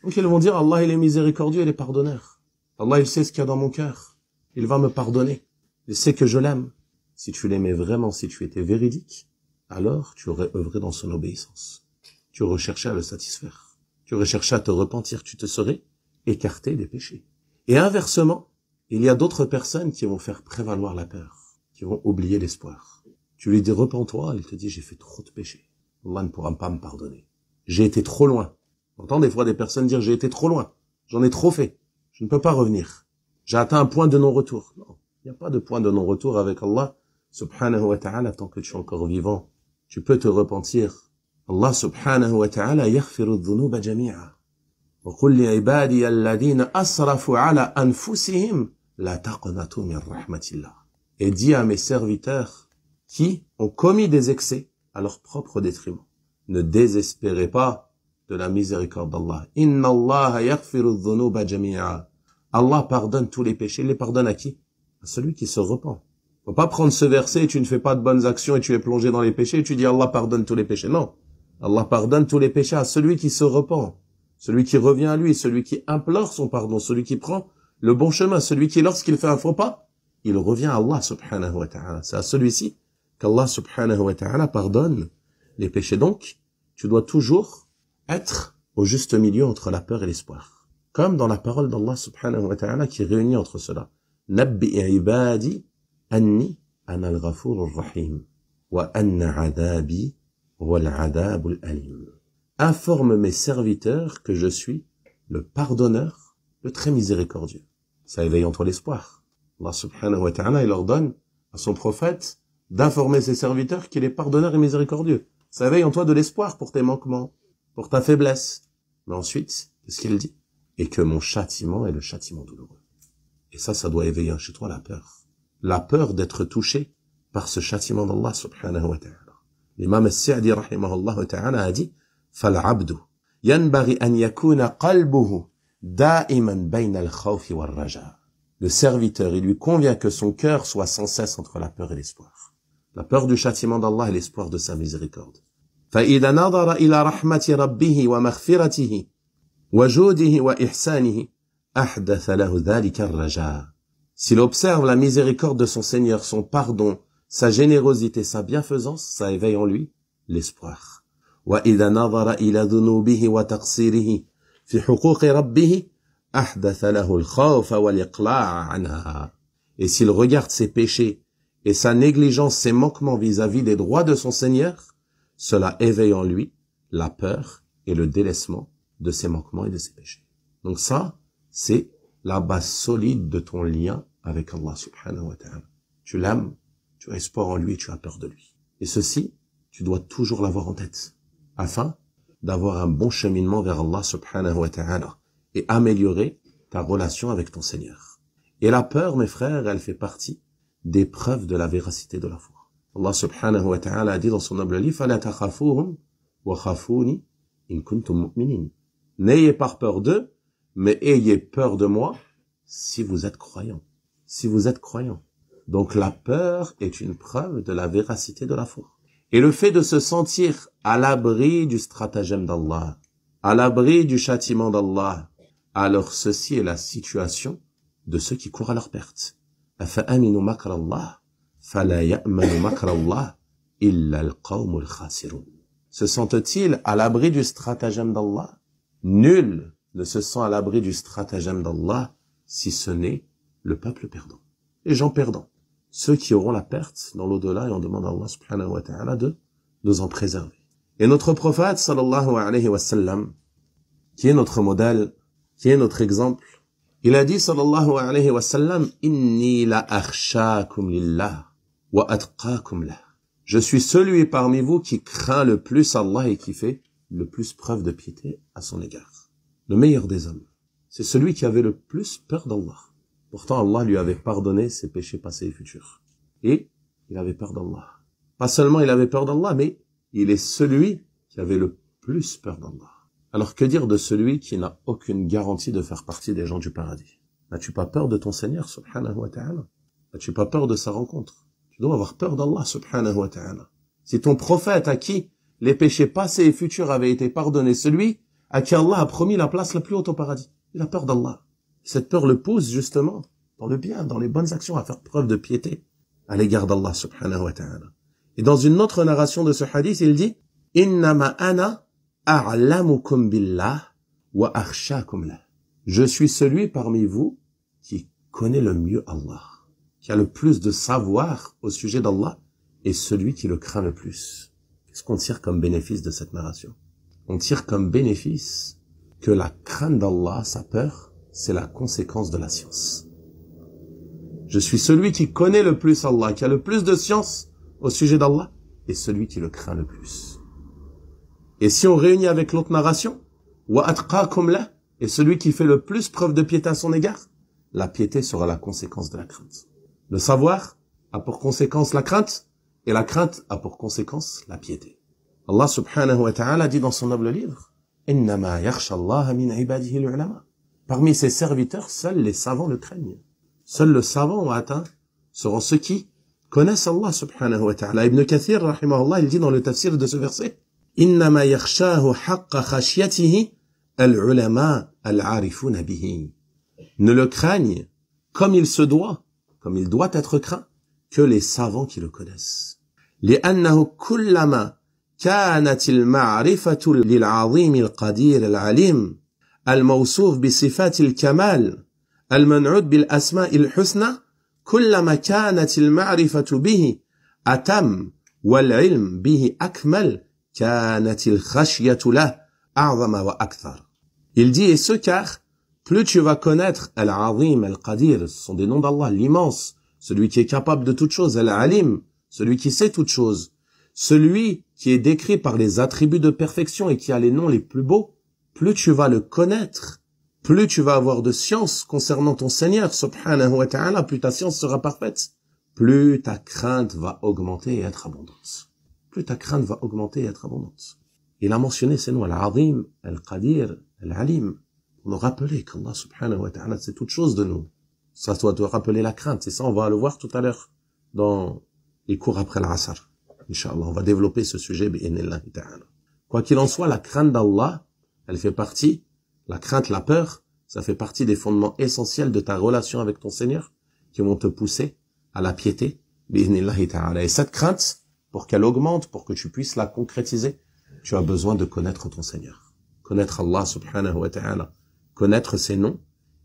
Donc ils vont dire Allah il est miséricordieux, il est pardonneur. Allah il sait ce qu'il y a dans mon cœur, il va me pardonner, il sait que je l'aime. Si tu l'aimais vraiment, si tu étais véridique, alors tu aurais œuvré dans son obéissance. Tu recherchais à le satisfaire. Tu recherchais à te repentir. Tu te serais écarté des péchés. Et inversement, il y a d'autres personnes qui vont faire prévaloir la peur, qui vont oublier l'espoir. Tu lui dis repens-toi, il te dit j'ai fait trop de péchés. Allah ne pourra pas me pardonner. J'ai été trop loin. On entend des fois des personnes dire j'ai été trop loin. J'en ai trop fait. Je ne peux pas revenir. J'ai atteint un point de non-retour. Non, il n'y a pas de point de non-retour avec Allah subhanahu wa ta'ala tant que tu es encore vivant. Tu peux te repentir. Allah subhanahu wa ta'ala yaghfiru dhunuba jami'a. Wa qul li ibadi alladhina asrafu ala anfusihim la taqnatu min rahmatillah. Et dis à mes serviteurs qui ont commis des excès à leur propre détriment, ne désespérez pas de la miséricorde d'Allah. Inna Allah yaghfiru dhunuba jami'a. Allah pardonne tous les péchés. Il les pardonne à qui? À celui qui se repent. Faut pas prendre ce verset et tu ne fais pas de bonnes actions et tu es plongé dans les péchés et tu dis Allah pardonne tous les péchés. Non. Allah pardonne tous les péchés à celui qui se repent, celui qui revient à lui, celui qui implore son pardon, celui qui prend le bon chemin, celui qui lorsqu'il fait un faux pas, il revient à Allah subhanahu wa ta'ala. C'est à celui-ci qu'Allah subhanahu wa ta'ala pardonne les péchés. Donc, tu dois toujours être au juste milieu entre la peur et l'espoir. Comme dans la parole d'Allah subhanahu wa ta'ala qui réunit entre cela. Nabbi ibadi anni ana al-ghafur ar-rahim wa anna adabi wa al-adab al-alim. Informe mes serviteurs que je suis le pardonneur, le très miséricordieux. Ça éveille en toi l'espoir. Allah subhanahu wa ta'ala, il ordonne à son prophète d'informer ses serviteurs qu'il est pardonneur et miséricordieux. Ça éveille en toi de l'espoir pour tes manquements, pour ta faiblesse. Mais ensuite, qu'est-ce qu'il dit? Et que mon châtiment est le châtiment douloureux. Et ça doit éveiller chez toi la peur. La peur d'être touché par ce châtiment d'Allah subhanahu wa ta'ala. L'imam al-Sa'di rahimahullah ta'ala a dit فَالْعَبْدُ يَنْبَغِي أَنْ يَكُونَ قَلْبُهُ دَائِمًا بَيْنَ الْخَوْفِ وَالرَّجَاءِ. Le serviteur, il lui convient que son cœur soit sans cesse entre la peur et l'espoir. La peur du châtiment d'Allah et l'espoir de sa miséricorde. فَإِذَا نَظَرَ إِلَى رَحْمَةِ رَبِّهِ وَمَغْفِرَتِهِ وَجُودِهِ وَإِحْسَانِهِ أَحْدَثَ لَهُ ذَلِكَ الرَّجَاءِ. S'il observe la miséricorde de son Seigneur, son pardon, sa générosité, sa bienfaisance, ça éveille en lui l'espoir. وَإِذَا نَظَرَ إِلَى ذُنُوبِهِ وَتَقْصِيرِهِ فِي حُقُوقِ رَبِّهِ أَحْدَثَ لَهُ الْخَوْفَ وَالْإِقْلَاعَ عَنْهَا. Et s'il regarde ses péchés et sa négligence, ses manquements vis-à-vis des droits de son Seigneur, cela éveille en lui la peur et le délaissement de ses manquements et de ses péchés. Donc ça, c'est la base solide de ton lien avec Allah subhanahu wa ta'ala. Tu l'aimes, tu as espoir en lui et tu as peur de lui. Et ceci, tu dois toujours l'avoir en tête, afin d'avoir un bon cheminement vers Allah subhanahu wa ta'ala et améliorer ta relation avec ton Seigneur. Et la peur, mes frères, elle fait partie des preuves de la véracité de la foi. Allah subhanahu wa ta'ala a dit dans son noble livre فَلَا تَخَافُوهُمْ وَخَافُونِ إِن كُنتُم مُؤْمِنِينَ. N'ayez pas peur d'eux, mais ayez peur de moi si vous êtes croyants. Si vous êtes croyants. Donc la peur est une preuve de la véracité de la foi. Et le fait de se sentir à l'abri du stratagème d'Allah, à l'abri du châtiment d'Allah, alors ceci est la situation de ceux qui courent à leur perte. أَفَأَمِنُوا مَكْرَ اللَّهِ فَلَا يَأْمَنُ مَكْرَ اللَّهِ إِلَّا الْقَوْمُ الْخَاسِرُونَ. Se sentent-ils à l'abri du stratagème d'Allah? Nul ne se sent à l'abri du stratagème d'Allah si ce n'est le peuple perdant. Les gens perdants. Ceux qui auront la perte dans l'au-delà, et on demande à Allah subhanahu wa ta'ala de nous en préserver. Et notre prophète sallallahu alayhi wa sallam, qui est notre modèle, qui est notre exemple, il a dit sallallahu alayhi wa sallam inni la akhshakum lillah wa atqakum lah. Je suis celui parmi vous qui craint le plus Allah et qui fait le plus preuve de piété à son égard. Le meilleur des hommes, c'est celui qui avait le plus peur d'Allah. Pourtant, Allah lui avait pardonné ses péchés passés et futurs. Et il avait peur d'Allah. Pas seulement il avait peur d'Allah, mais il est celui qui avait le plus peur d'Allah. Alors que dire de celui qui n'a aucune garantie de faire partie des gens du paradis? N'as-tu pas peur de ton Seigneur, subhanahu wa ta'ala? N'as-tu pas peur de sa rencontre? Tu dois avoir peur d'Allah, subhanahu wa ta'ala. Si ton prophète à qui les péchés passés et futurs avaient été pardonnés, celui à qui Allah a promis la place la plus haute au paradis, il a peur d'Allah. Cette peur le pousse justement dans le bien, dans les bonnes actions, à faire preuve de piété à l'égard d'Allah, subhanahu wa ta'ala. Et dans une autre narration de ce hadith, il dit « Innama ana a'lamukum billah wa akhshakum lah » Je suis celui parmi vous qui connaît le mieux Allah, qui a le plus de savoir au sujet d'Allah et celui qui le craint le plus. Qu'est-ce qu'on tire comme bénéfice de cette narration? On tire comme bénéfice que la crainte d'Allah, sa peur, c'est la conséquence de la science. Je suis celui qui connaît le plus Allah, qui a le plus de science au sujet d'Allah et celui qui le craint le plus. Et si on réunit avec l'autre narration, wa atqakum lah, et celui qui fait le plus preuve de piété à son égard, la piété sera la conséquence de la crainte. Le savoir a pour conséquence la crainte, et la crainte a pour conséquence la piété. Allah subhanahu wa ta'ala dit dans son noble livre, « Innama yakhsha Allah min ibadihi al-ulama » Parmi ses serviteurs, seuls les savants le craignent. Seuls le savant ou atteint seront ceux qui connaissent Allah subhanahu wa ta'ala. Ibn Kathir, rahimahullah, il dit dans le tafsir de ce verset, « Innama yakhshahu haqqa khashyatihi al-ulama al-arifuna bihi » Ne le craignent comme il se doit, comme il doit être craint, que les savants qui le connaissent. لأنه كلما كانت المعرفة للعظيم القدير العليم الموصوف بصفات الكمال المنعوت بالأسماء الحسنى كلما كانت المعرفة به أتم والعلم به أكمل كانت الخشية له أعظم وأكثر. Il dit, et ce car, plus tu vas connaître Al-Azim, Al-Qadir, ce sont des noms d'Allah, l'immense, celui qui est capable de toutes choses, Al-Alim, celui qui sait toutes choses, celui qui est décrit par les attributs de perfection et qui a les noms les plus beaux, plus tu vas le connaître, plus tu vas avoir de science concernant ton Seigneur, subhanahu wa ta'ala, plus ta science sera parfaite, plus ta crainte va augmenter et être abondante. Plus ta crainte va augmenter et être abondante. Il a mentionné ces noms, Al-Azim, Al-Qadir, Al-Alim, pour nous rappeler qu'Allah subhanahu wa ta'ala, c'est toute chose de nous. Ça doit te rappeler la crainte, et ça on va le voir tout à l'heure dans les cours après l'Asr. Inch'Allah, on va développer ce sujet, bi'inillahi ta'ala. Quoi qu'il en soit, la crainte d'Allah, elle fait partie, la crainte, la peur, ça fait partie des fondements essentiels de ta relation avec ton Seigneur, qui vont te pousser à la piété, bi'inillahi ta'ala. Et cette crainte, pour qu'elle augmente, pour que tu puisses la concrétiser, tu as besoin de connaître ton Seigneur. Connaître Allah subhanahu wa ta'ala. Connaître ses noms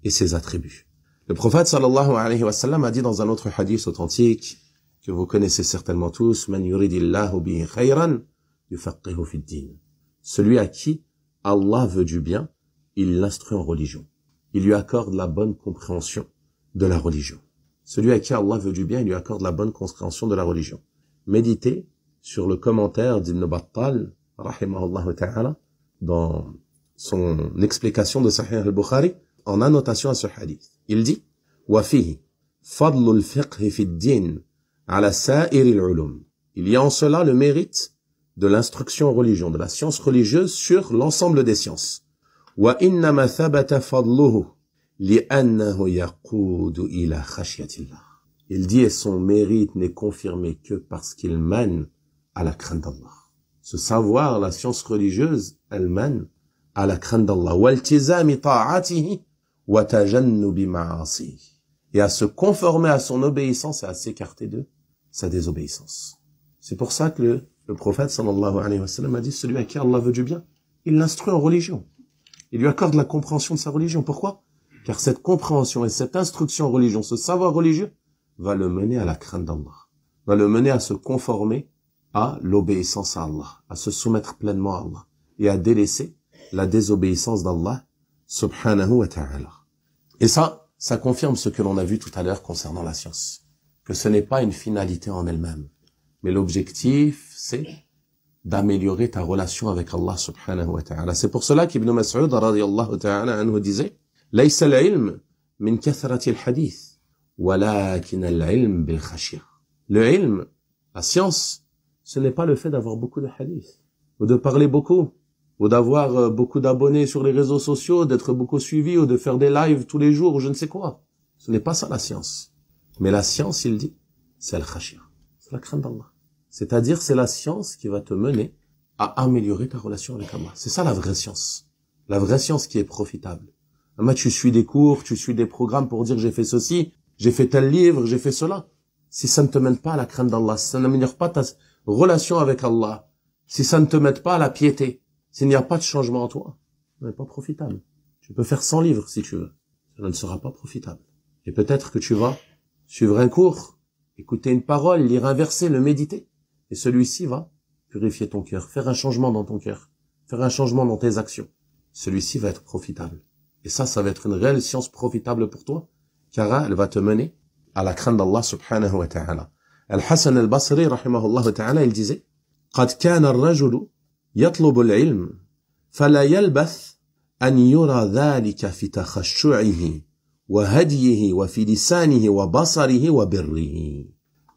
et ses attributs. Le prophète sallallahu alayhi wa sallam a dit dans un autre hadith authentique, que vous connaissez certainement tous, Man yuridillahu bihi khayran, yufaqihu fid din. Celui à qui Allah veut du bien, il l'instruit en religion. Il lui accorde la bonne compréhension de la religion. Celui à qui Allah veut du bien, il lui accorde la bonne compréhension de la religion. Méditez sur le commentaire d'Ibn Battal, rahimahullah ta'ala, dans son explication de Sahih al-Bukhari, en annotation à ce hadith. Il dit, وَفِيهِ فَضْلُ الْفِقْهِ فِي الدِّينِ عَلَى سَائِرِ الْعُلُومِ. Il y a en cela le mérite de l'instruction en religion, de la science religieuse sur l'ensemble des sciences. وَإِنَّمَا ثَبَتَ فَضْلُهُ لِأَنَّهُ يَقُودُ إِلَى خَشْيَةِ اللَّهِ. Il dit, et son mérite n'est confirmé que parce qu'il mène à la crainte d'Allah. Ce savoir, la science religieuse, elle mène à la crainte d'Allah. وَالْتِزَامِ طَاعَتِهِ وَتَجَنُّبِ مَعَاصِهِ. Et à se conformer à son obéissance et à s'écarter de sa désobéissance. C'est pour ça que le prophète sallallahu alayhi wa sallam a dit, celui à qui Allah veut du bien, il l'instruit en religion. Il lui accorde la compréhension de sa religion. Pourquoi? Car cette compréhension et cette instruction en religion, ce savoir religieux, va le mener à la crainte d'Allah. Va le mener à se conformer à l'obéissance à Allah, à se soumettre pleinement à Allah et à délaisser la désobéissance d'Allah subhanahu wa ta'ala. Et ça confirme ce que l'on a vu tout à l'heure concernant la science. Que ce n'est pas une finalité en elle-même. Mais l'objectif, c'est d'améliorer ta relation avec Allah subhanahu wa ta'ala. C'est pour cela qu'Ibn Mas'ud radiyallahu ta'ala anhu disait لَيْسَ الْعِلْمِ مِنْ كَثْرَةِ الْحَدِيثِ وَلَكِنَ الْعِلْمِ بِالْخَشْيَةِ. Le ilm, la science, ce n'est pas le fait d'avoir beaucoup de hadiths, ou de parler beaucoup, ou d'avoir beaucoup d'abonnés sur les réseaux sociaux, d'être beaucoup suivi, ou de faire des lives tous les jours, ou je ne sais quoi. Ce n'est pas ça la science. Mais la science, il dit, c'est al-khashia, c'est la crainte d'Allah. C'est-à-dire, c'est la science qui va te mener à améliorer ta relation avec Allah. C'est ça la vraie science. La vraie science qui est profitable. Mais tu suis des cours, tu suis des programmes pour dire j'ai fait ceci, j'ai fait tel livre, j'ai fait cela. Si ça ne te mène pas à la crainte d'Allah, si ça n'améliore pas ta relation avec Allah, si ça ne te met pas à la piété, s'il n'y a pas de changement en toi, ça n'est pas profitable. Tu peux faire 100 livres si tu veux. Ça ne sera pas profitable. Et peut-être que tu vas suivre un cours, écouter une parole, lire un verset, le méditer. Et celui-ci va purifier ton cœur, faire un changement dans ton cœur, faire un changement dans tes actions. Celui-ci va être profitable. Et ça va être une réelle science profitable pour toi, car elle va te mener à la crainte d'Allah subhanahu wa ta'ala. Al-Hassan al-Basri, rahimahullah ta'ala, il disait, قد كان الرجل يطلب العلم فلا يلبث أن يرى ذلك في تخشعه وهديه وفي لسانه وبصره وبره.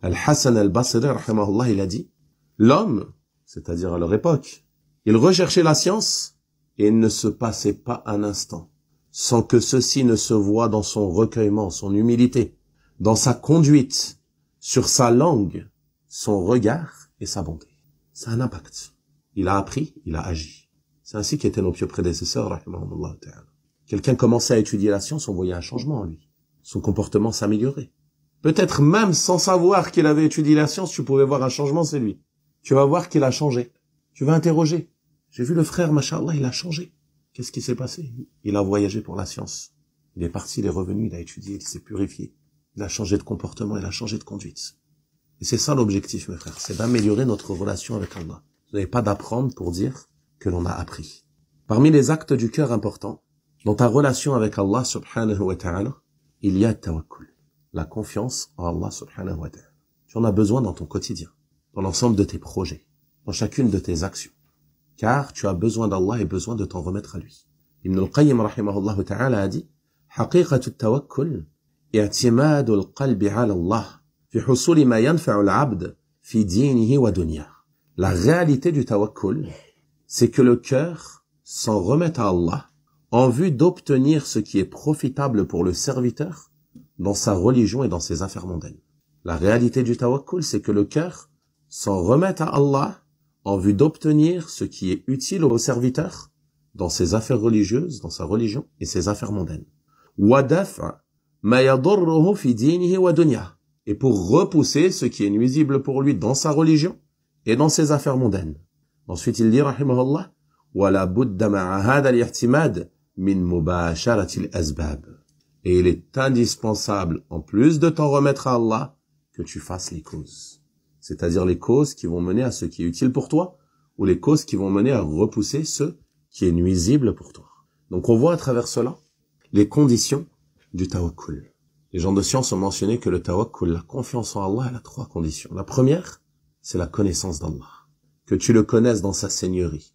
Al-Hassan al-Basri, rahimahullah, il a dit, l'homme, c'est-à-dire à leur époque, il recherchait la science et il ne se passait pas un instant sans que ceci ne se voie dans son recueillement, son humilité, dans sa conduite, sur sa langue, son regard et sa bonté. C'est un impact. Il a appris, il a agi. C'est ainsi qu'étaient nos pieux prédécesseurs, rahimahumullah ta'ala. Quelqu'un commençait à étudier la science, on voyait un changement en lui. Son comportement s'améliorait. Peut-être même sans savoir qu'il avait étudié la science, tu pouvais voir un changement, c'est lui. Tu vas voir qu'il a changé. Tu vas interroger. J'ai vu le frère, machallah, il a changé. Qu'est-ce qui s'est passé? Il a voyagé pour la science. Il est parti, il est revenu, il a étudié, il s'est purifié. Il a changé de comportement, il a changé de conduite. Et c'est ça l'objectif, mes frères, c'est d'améliorer notre relation avec Allah. Vous n'avez pas d'apprendre pour dire que l'on a appris. Parmi les actes du cœur importants, dans ta relation avec Allah subhanahu wa ta'ala, il y a tawakkul, la confiance en Allah subhanahu wa ta'ala. Tu en as besoin dans ton quotidien, dans l'ensemble de tes projets, dans chacune de tes actions. Car tu as besoin d'Allah et besoin de t'en remettre à lui. Ibn al-Qayyim rahimahullah ta'ala a dit, حقيقة التوكل اعتماد القلب على الله في حصول ما ينفع العبد في دينه ودنياه. La réalité du tawakkul, c'est que le cœur s'en remet à Allah en vue d'obtenir ce qui est profitable pour le serviteur dans sa religion et dans ses affaires mondaines. La réalité du tawakkul, c'est que le cœur s'en remet à Allah en vue d'obtenir ce qui est utile au serviteur dans ses affaires religieuses, dans sa religion et ses affaires mondaines. Et pour repousser ce qui est nuisible pour lui dans sa religion et dans ses affaires mondaines. Ensuite, il dit, rahimahullah, وَلَا بُدَّ مَعَ هَذَا الْإِحْتِمَادِ مِنْ مُبَاشَرَةِ الْأَسْبَابِ. Et il est indispensable, en plus de t'en remettre à Allah, que tu fasses les causes. C'est-à-dire les causes qui vont mener à ce qui est utile pour toi, ou les causes qui vont mener à repousser ce qui est nuisible pour toi. Donc on voit à travers cela les conditions du tawakkul. Les gens de science ont mentionné que le tawakkul, la confiance en Allah, elle a 3 conditions. La première, c'est la connaissance d'Allah. Que tu le connaisses dans sa seigneurie.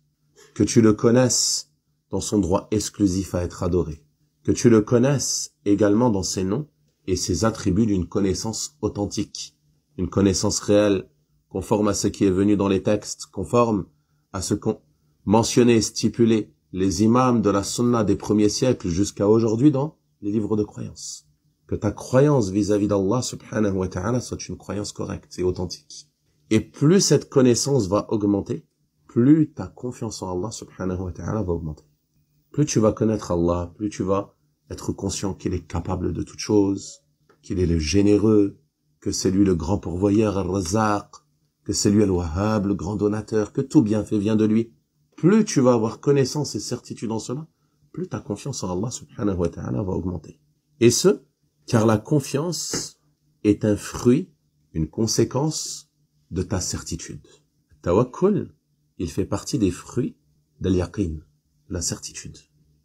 Que tu le connaisses dans son droit exclusif à être adoré. Que tu le connaisses également dans ses noms et ses attributs d'une connaissance authentique. Une connaissance réelle, conforme à ce qui est venu dans les textes, conforme à ce qu'ont mentionné et stipulé les imams de la sunna des premiers siècles jusqu'à aujourd'hui dans les livres de croyance. Que ta croyance vis-à-vis d'Allah subhanahu wa ta'ala soit une croyance correcte et authentique. Et plus cette connaissance va augmenter, plus ta confiance en Allah subhanahu wa ta'ala va augmenter. Plus tu vas connaître Allah, plus tu vas être conscient qu'il est capable de toutes choses, qu'il est le généreux, que c'est lui le grand pourvoyeur, al-Razzaq, que c'est lui al-Wahhab, le grand donateur, que tout bienfait vient de lui. Plus tu vas avoir connaissance et certitude en cela, plus ta confiance en Allah subhanahu wa ta'ala va augmenter. Et ce, car la confiance est un fruit, une conséquence de ta certitude. Tawakkul, il fait partie des fruits de l'yaqin, la certitude.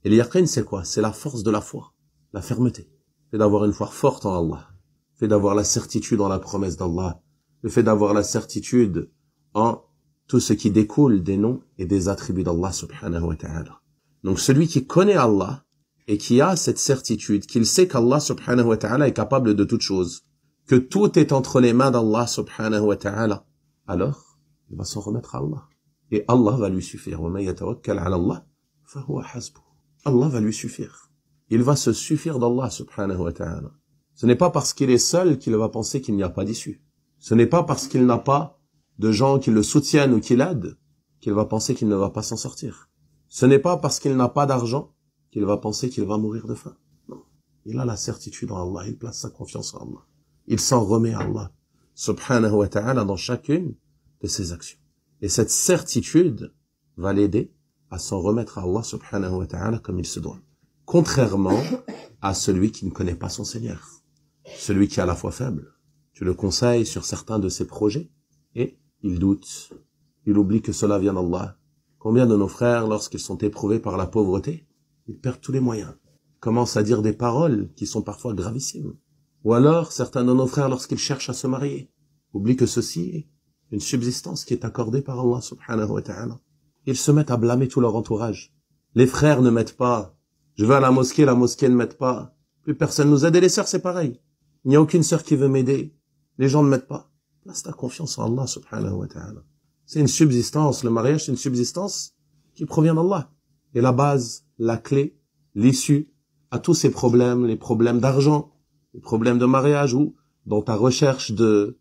Et l'yaqin, c'est quoi? C'est la force de la foi, la fermeté. C'est d'avoir une foi forte en Allah. Le fait d'avoir la certitude en la promesse d'Allah, le fait d'avoir la certitude en tout ce qui découle des noms et des attributs d'Allah subhanahu wa ta'ala. Donc celui qui connaît Allah et qui a cette certitude, qu'il sait qu'Allah subhanahu wa ta'ala est capable de toutes choses, que tout est entre les mains d'Allah subhanahu wa ta'ala, alors il va s'en remettre à Allah. Et Allah va lui suffire. وَمَن يَتَوَكَّلْ عَلَى اللَّهِ فَهُوَ حَسْبُهُ. Allah va lui suffire. Il va se suffire d'Allah subhanahu wa ta'ala. Ce n'est pas parce qu'il est seul qu'il va penser qu'il n'y a pas d'issue. Ce n'est pas parce qu'il n'a pas de gens qui le soutiennent ou qui l'aident qu'il va penser qu'il ne va pas s'en sortir. Ce n'est pas parce qu'il n'a pas d'argent qu'il va penser qu'il va mourir de faim. Non. Il a la certitude en Allah. Il place sa confiance en Allah. Il s'en remet à Allah subhanahu wa ta'ala dans chacune de ses actions. Et cette certitude va l'aider à s'en remettre à Allah subhanahu wa ta'ala comme il se doit. Contrairement à celui qui ne connaît pas son Seigneur. Celui qui a la foi faible. Tu le conseilles sur certains de ses projets et il doute. Il oublie que cela vient d'Allah. Combien de nos frères, lorsqu'ils sont éprouvés par la pauvreté, ils perdent tous les moyens. Commencent à dire des paroles qui sont parfois gravissimes. Ou alors, certains de nos frères, lorsqu'ils cherchent à se marier, oublient que ceci est une subsistance qui est accordée par Allah subhanahu wa ta'ala. Ils se mettent à blâmer tout leur entourage. Les frères ne m'aident pas. Je vais à la mosquée ne m'aide pas. Plus personne nous aide. Et les sœurs, c'est pareil. Il n'y a aucune sœur qui veut m'aider. Les gens ne m'aident pas. Place ta confiance en Allah subhanahu wa ta'ala. C'est une subsistance. Le mariage, c'est une subsistance qui provient d'Allah. Et la base, la clé, l'issue à tous ces problèmes, les problèmes d'argent, les problèmes de mariage ou dans ta recherche de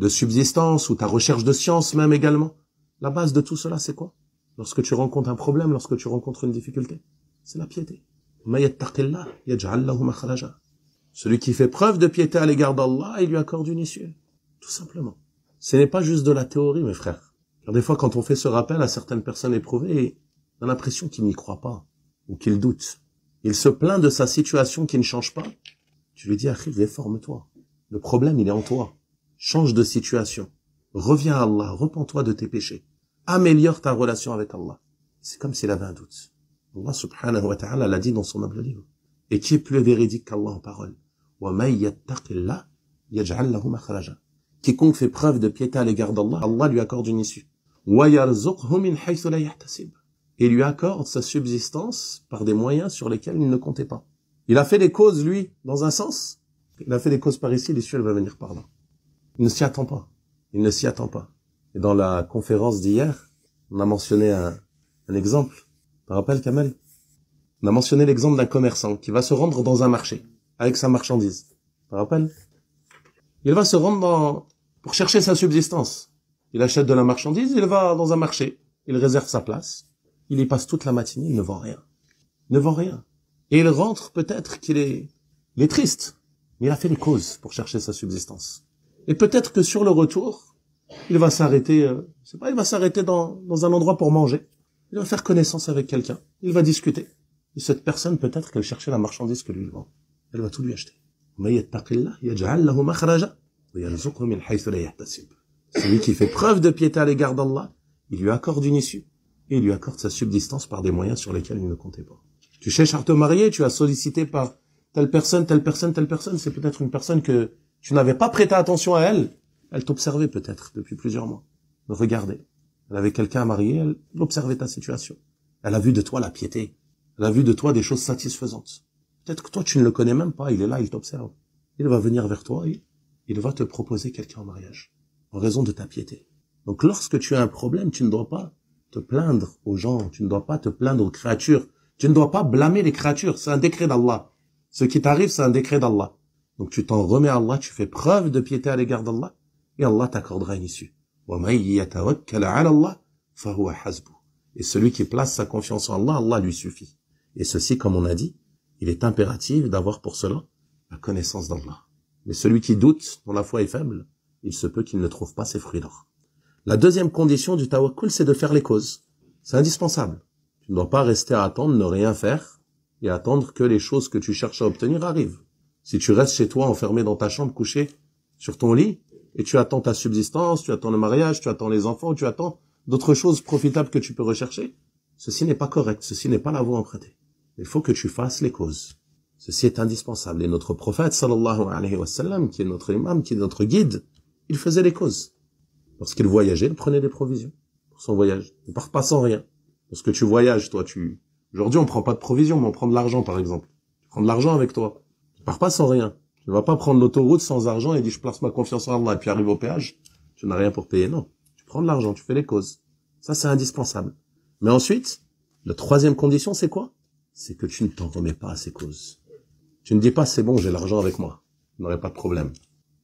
subsistance ou ta recherche de science même également. La base de tout cela, c'est quoi? Lorsque tu rencontres un problème, lorsque tu rencontres une difficulté, c'est la piété. Celui qui fait preuve de piété à l'égard d'Allah, il lui accorde une issue. Tout simplement. Ce n'est pas juste de la théorie, mes frères. Car des fois, quand on fait ce rappel à certaines personnes éprouvées, on a l'impression qu'ils n'y croient pas, ou qu'ils doutent. Il se plaint de sa situation qui ne change pas. Tu lui dis, Akhi, réforme-toi. Le problème, il est en toi. Change de situation. Reviens à Allah, repens-toi de tes péchés. Améliore ta relation avec Allah. C'est comme s'il avait un doute. Allah subhanahu wa ta'ala l'a dit dans son noble livre. Et qui est plus véridique qu'Allah en parole? وَمَن يَتَّقِ اللَّهَ يَجْعَلْ لَهُ مَخْرَجًا. Quiconque fait preuve de piété à l'égard d'Allah, Allah lui accorde une issue. وَيَرْزُقْهُ مِنْ حَيْثُ لَا يَحْتَسِبُ. Et lui accorde sa subsistance par des moyens sur lesquels il ne comptait pas. Il a fait des causes, lui, dans un sens. Il a fait des causes par ici, l'issue, elle va venir par là. Il ne s'y attend pas. Il ne s'y attend pas. Et dans la conférence d'hier, on a mentionné un exemple. Tu te rappelles, Kamel? On a mentionné l'exemple d'un commerçant qui va se rendre dans un marché avec sa marchandise. Tu te rappelles? Il va se rendre pour chercher sa subsistance. Il achète de la marchandise, il va dans un marché. Il réserve sa place. Il y passe toute la matinée, il ne vend rien. Il ne vend rien. Et il rentre, peut-être qu'il est triste. Mais il a fait les causes pour chercher sa subsistance. Et peut-être que sur le retour, il va s'arrêter, il va s'arrêter dans un endroit pour manger. Il va faire connaissance avec quelqu'un. Il va discuter. Et cette personne, peut-être qu'elle cherchait la marchandise que lui vend. Elle va tout lui acheter. Celui qui fait preuve de piété à l'égard d'Allah, il lui accorde une issue. Et il lui accorde sa subsistance par des moyens sur lesquels il ne comptait pas. Tu cherches à te marier, tu as sollicité par telle personne, c'est peut-être une personne que tu n'avais pas prêté attention à elle. Elle t'observait peut-être depuis plusieurs mois. Regardez. Elle avait quelqu'un à marier, elle observait ta situation. Elle a vu de toi la piété. Elle a vu de toi des choses satisfaisantes. Peut-être que toi, tu ne le connais même pas. Il est là, il t'observe. Il va venir vers toi et il va te proposer quelqu'un en mariage. En raison de ta piété. Donc, lorsque tu as un problème, tu ne dois pas te plaindre aux gens. Tu ne dois pas te plaindre aux créatures. Tu ne dois pas blâmer les créatures. C'est un décret d'Allah. Ce qui t'arrive, c'est un décret d'Allah. Donc, tu t'en remets à Allah. Tu fais preuve de piété à l'égard d'Allah. Et Allah t'accordera une issue. وَمَن يَتَوَكَّلْ عَلَى اللَّهِ فَهُوَ حَسْبُهُ. Et celui qui place sa confiance en Allah, Allah lui suffit. Et ceci, comme on a dit, il est impératif d'avoir pour cela la connaissance d'Allah. Mais celui qui doute, dont la foi est faible, il se peut qu'il ne trouve pas ses fruits d'or. La deuxième condition du tawakkul, c'est de faire les causes. C'est indispensable. Tu ne dois pas rester à attendre, ne rien faire, et attendre que les choses que tu cherches à obtenir arrivent. Si tu restes chez toi, enfermé dans ta chambre, couché sur ton lit, et tu attends ta subsistance, tu attends le mariage, tu attends les enfants, tu attends d'autres choses profitables que tu peux rechercher, ceci n'est pas correct, ceci n'est pas la voie empruntée. Il faut que tu fasses les causes. Ceci est indispensable. Et notre prophète, sallallahu alayhi wa sallam, qui est notre imam, qui est notre guide, il faisait les causes. Lorsqu'il voyageait, il prenait des provisions pour son voyage. Il ne part pas sans rien. Lorsque tu voyages, toi, aujourd'hui, on prend pas de provisions, mais on prend de l'argent, par exemple. Tu prends de l'argent avec toi. Tu pars pas sans rien. Tu ne vas pas prendre l'autoroute sans argent et dire, je place ma confiance en Allah, et puis arrive au péage, tu n'as rien pour payer. Non. Tu prends de l'argent, tu fais les causes. Ça, c'est indispensable. Mais ensuite, la troisième condition, c'est quoi? C'est que tu ne t'en remets pas à ces causes. Tu ne dis pas, c'est bon, j'ai l'argent avec moi. Je n'aurai pas de problème.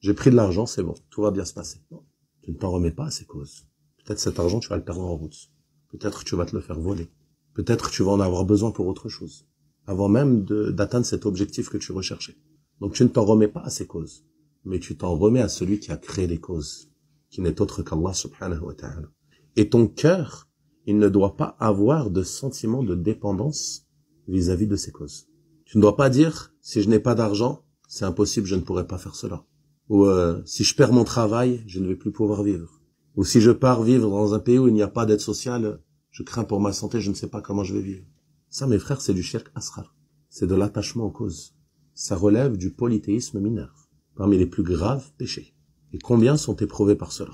J'ai pris de l'argent, c'est bon, tout va bien se passer. Non, tu ne t'en remets pas à ces causes. Peut-être cet argent, tu vas le perdre en route. Peut-être tu vas te le faire voler. Peut-être tu vas en avoir besoin pour autre chose. Avant même d'atteindre cet objectif que tu recherchais. Donc tu ne t'en remets pas à ces causes. Mais tu t'en remets à celui qui a créé les causes. Qui n'est autre qu'Allah subhanahu wa ta'ala. Et ton cœur, il ne doit pas avoir de sentiment de dépendance vis-à-vis de ces causes. Tu ne dois pas dire, si je n'ai pas d'argent, c'est impossible, je ne pourrai pas faire cela. Ou si je perds mon travail, je ne vais plus pouvoir vivre. Ou si je pars vivre dans un pays où il n'y a pas d'aide sociale, je crains pour ma santé, je ne sais pas comment je vais vivre. Ça, mes frères, c'est du shirk asghar. C'est de l'attachement aux causes. Ça relève du polythéisme mineur, parmi les plus graves péchés. Et combien sont éprouvés par cela?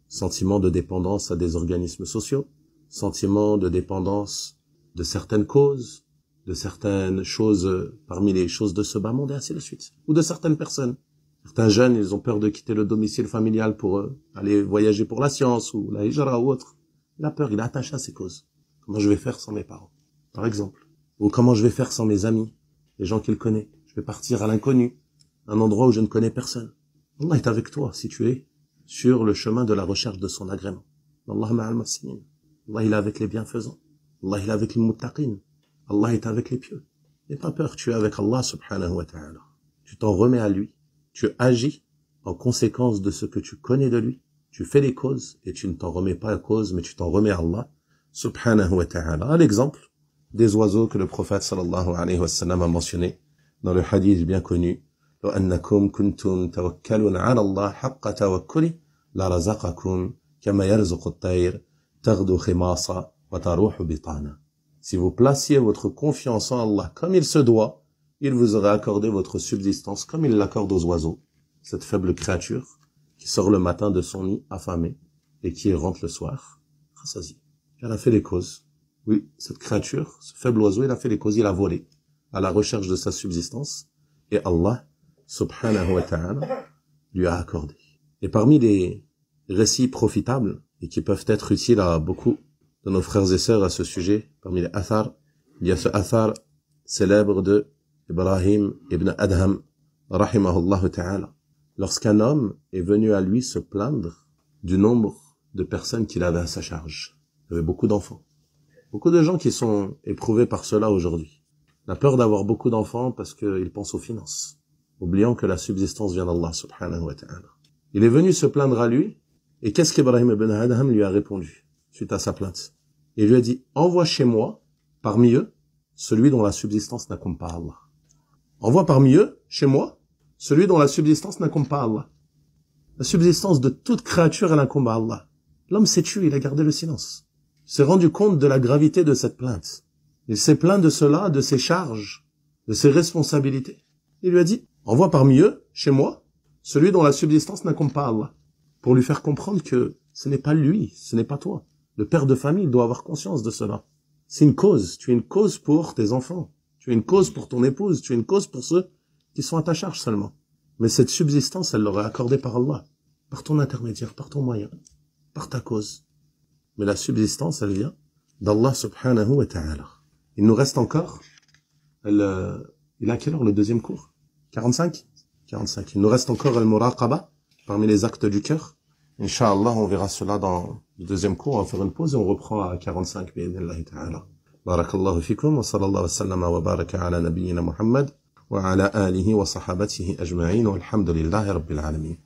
Sentiment de dépendance à des organismes sociaux, sentiment de dépendance de certaines causes, de certaines choses parmi les choses de ce bas monde et ainsi de suite. Ou de certaines personnes. Certains jeunes, ils ont peur de quitter le domicile familial pour aller voyager pour la science ou la hijra ou autre. Il a peur, il est attaché à ces causes. Comment je vais faire sans mes parents, par exemple? Ou comment je vais faire sans mes amis, les gens qu'il connaît? Je vais partir à l'inconnu, un endroit où je ne connais personne. Allah est avec toi si tu es sur le chemin de la recherche de son agrément. Allah ma'al muhsinin. Allah il est avec les bienfaisants. Allah il est avec les muttaqin. Allah est avec les pieux. N'aie pas peur, tu es avec Allah subhanahu wa ta'ala. Tu t'en remets à lui. Tu agis en conséquence de ce que tu connais de lui. Tu fais les causes et tu ne t'en remets pas à cause, mais tu t'en remets à Allah subhanahu wa ta'ala. À l'exemple des oiseaux que le prophète sallallahu alayhi wa sallam a mentionné dans le hadith bien connu. لو أنكم كنتم توكلون على الله حق توكله لرزقكم كما يرزق الطير تغدو خماصا وتروح بطانا. Si vous placiez votre confiance en Allah comme il se doit, il vous aurait accordé votre subsistance comme il l'accorde aux oiseaux, cette faible créature qui sort le matin de son nid affamée et qui rentre le soir rassasiée. Elle a fait les causes. Oui, cette créature, ce faible oiseau, il a fait les causes, il a volé à la recherche de sa subsistance et Allah subhanahu wa ta'ala lui a accordé. Et parmi les récits profitables et qui peuvent être utiles à beaucoup de nos frères et sœurs à ce sujet, parmi les athars, il y a ce athar célèbre de Ibrahim ibn Adham, rahimahullah ta'ala. Lorsqu'un homme est venu à lui se plaindre du nombre de personnes qu'il avait à sa charge. Il avait beaucoup d'enfants. Beaucoup de gens qui sont éprouvés par cela aujourd'hui. La peur d'avoir beaucoup d'enfants parce qu'ils pensent aux finances, oubliant que la subsistance vient d'Allah subhanahu wa ta'ala. Il est venu se plaindre à lui, et qu'est-ce qu'Ibrahim ibn Adham lui a répondu suite à sa plainte? Il lui a dit, envoie chez moi, parmi eux, celui dont la subsistance n'incombe pas à Allah. Envoie parmi eux, chez moi, celui dont la subsistance n'incombe pas à Allah. La subsistance de toute créature, elle incombe à Allah. L'homme s'est tué, il a gardé le silence. Il s'est rendu compte de la gravité de cette plainte. Il s'est plaint de cela, de ses charges, de ses responsabilités. Il lui a dit, envoie parmi eux, chez moi, celui dont la subsistance n'incombe pas à Allah. Pour lui faire comprendre que ce n'est pas lui, ce n'est pas toi. Le père de famille doit avoir conscience de cela. C'est une cause. Tu es une cause pour tes enfants. Tu es une cause pour ton épouse. Tu es une cause pour ceux qui sont à ta charge seulement. Mais cette subsistance, elle leur est accordée par Allah. Par ton intermédiaire, par ton moyen, par ta cause. Mais la subsistance, elle vient d'Allah subhanahu wa ta'ala. Il nous reste encore, il a quelle heure le deuxième cours? 45? 45. Il nous reste encore al-muraqaba, parmi les actes du cœur. Inch'Allah, on verra cela dans le deuxième cours. On va faire une pause et on reprend à 45, bi'idhnillahi ta'ala. Barakallahu fikum, wa sallallahu wa sallama wa baraka ala nabiyyina Muhammad, wa ala alihi wa sahabatihi ajma'in, wa alhamdulillahi rabbil alamin.